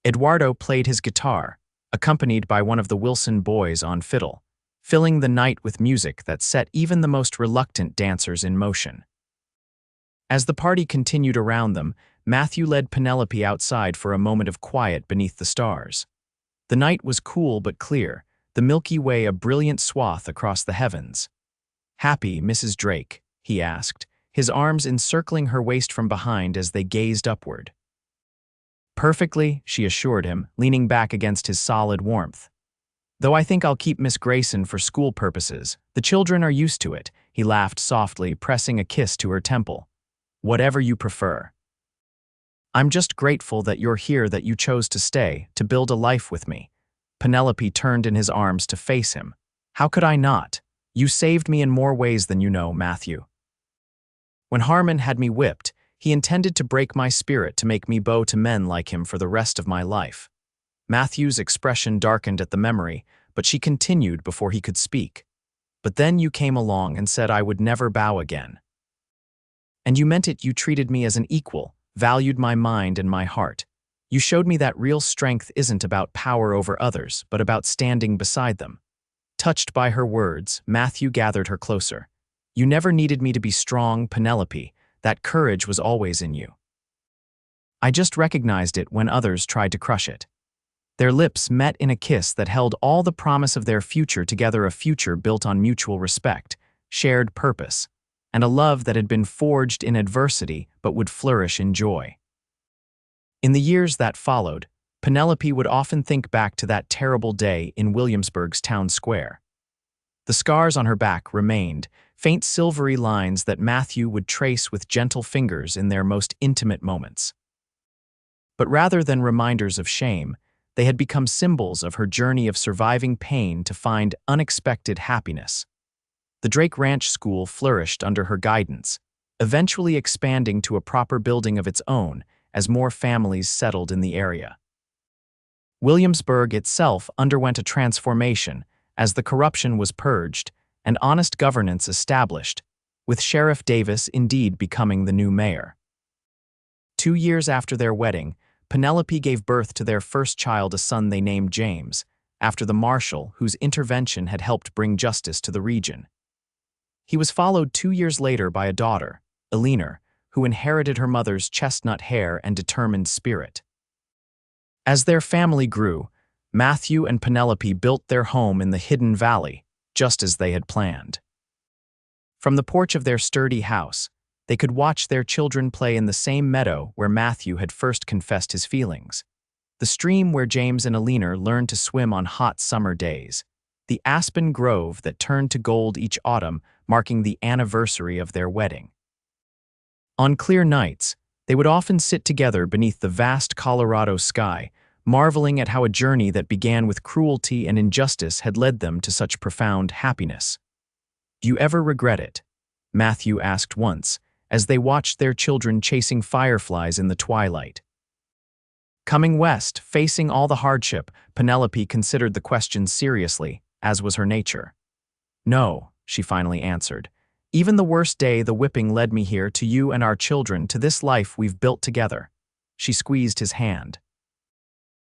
Eduardo played his guitar, accompanied by one of the Wilson boys on fiddle, filling the night with music that set even the most reluctant dancers in motion. As the party continued around them, Matthew led Penelope outside for a moment of quiet beneath the stars. The night was cool but clear, the Milky Way a brilliant swath across the heavens. "Happy, Mrs. Drake?" he asked, his arms encircling her waist from behind as they gazed upward. "Perfectly," she assured him, leaning back against his solid warmth. "Though I think I'll keep Miss Grayson for school purposes. The children are used to it," he laughed softly, pressing a kiss to her temple. "Whatever you prefer. I'm just grateful that you're here, that you chose to stay, to build a life with me." Penelope turned in his arms to face him. "How could I not? You saved me in more ways than you know, Matthew. When Harmon had me whipped, he intended to break my spirit to make me bow to men like him for the rest of my life." Matthew's expression darkened at the memory, but she continued before he could speak. "But then you came along and said I would never bow again. And you meant it. You treated me as an equal, valued my mind and my heart. You showed me that real strength isn't about power over others, but about standing beside them." Touched by her words, Matthew gathered her closer. "You never needed me to be strong, Penelope. That courage was always in you. I just recognized it when others tried to crush it." Their lips met in a kiss that held all the promise of their future together, a future built on mutual respect, shared purpose, and a love that had been forged in adversity but would flourish in joy. In the years that followed, Penelope would often think back to that terrible day in Williamsburg's town square. The scars on her back remained, faint silvery lines that Matthew would trace with gentle fingers in their most intimate moments. But rather than reminders of shame, they had become symbols of her journey of surviving pain to find unexpected happiness. The Drake Ranch School flourished under her guidance, eventually expanding to a proper building of its own as more families settled in the area. Williamsburg itself underwent a transformation as the corruption was purged and honest governance established, with Sheriff Davis indeed becoming the new mayor. 2 years after their wedding, Penelope gave birth to their first child, a son they named James, after the marshal whose intervention had helped bring justice to the region. He was followed 2 years later by a daughter, Eleanor, who inherited her mother's chestnut hair and determined spirit. As their family grew, Matthew and Penelope built their home in the hidden valley, just as they had planned. From the porch of their sturdy house, they could watch their children play in the same meadow where Matthew had first confessed his feelings, the stream where James and Eleanor learned to swim on hot summer days, the aspen grove that turned to gold each autumn, marking the anniversary of their wedding. On clear nights, they would often sit together beneath the vast Colorado sky, marveling at how a journey that began with cruelty and injustice had led them to such profound happiness. "Do you ever regret it?" Matthew asked once, as they watched their children chasing fireflies in the twilight. Coming west, facing all the hardship, Penelope considered the question seriously, as was her nature. "No," she finally answered. "Even the worst day, the whipping led me here, to you and our children, to this life we've built together." She squeezed his hand.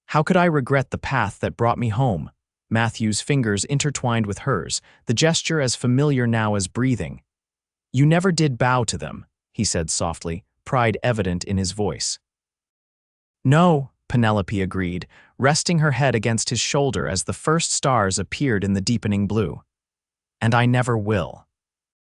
"How could I regret the path that brought me home?" Matthew's fingers intertwined with hers, the gesture as familiar now as breathing. "You never did bow to them," he said softly, pride evident in his voice. "No," Penelope agreed, resting her head against his shoulder as the first stars appeared in the deepening blue. "And I never will."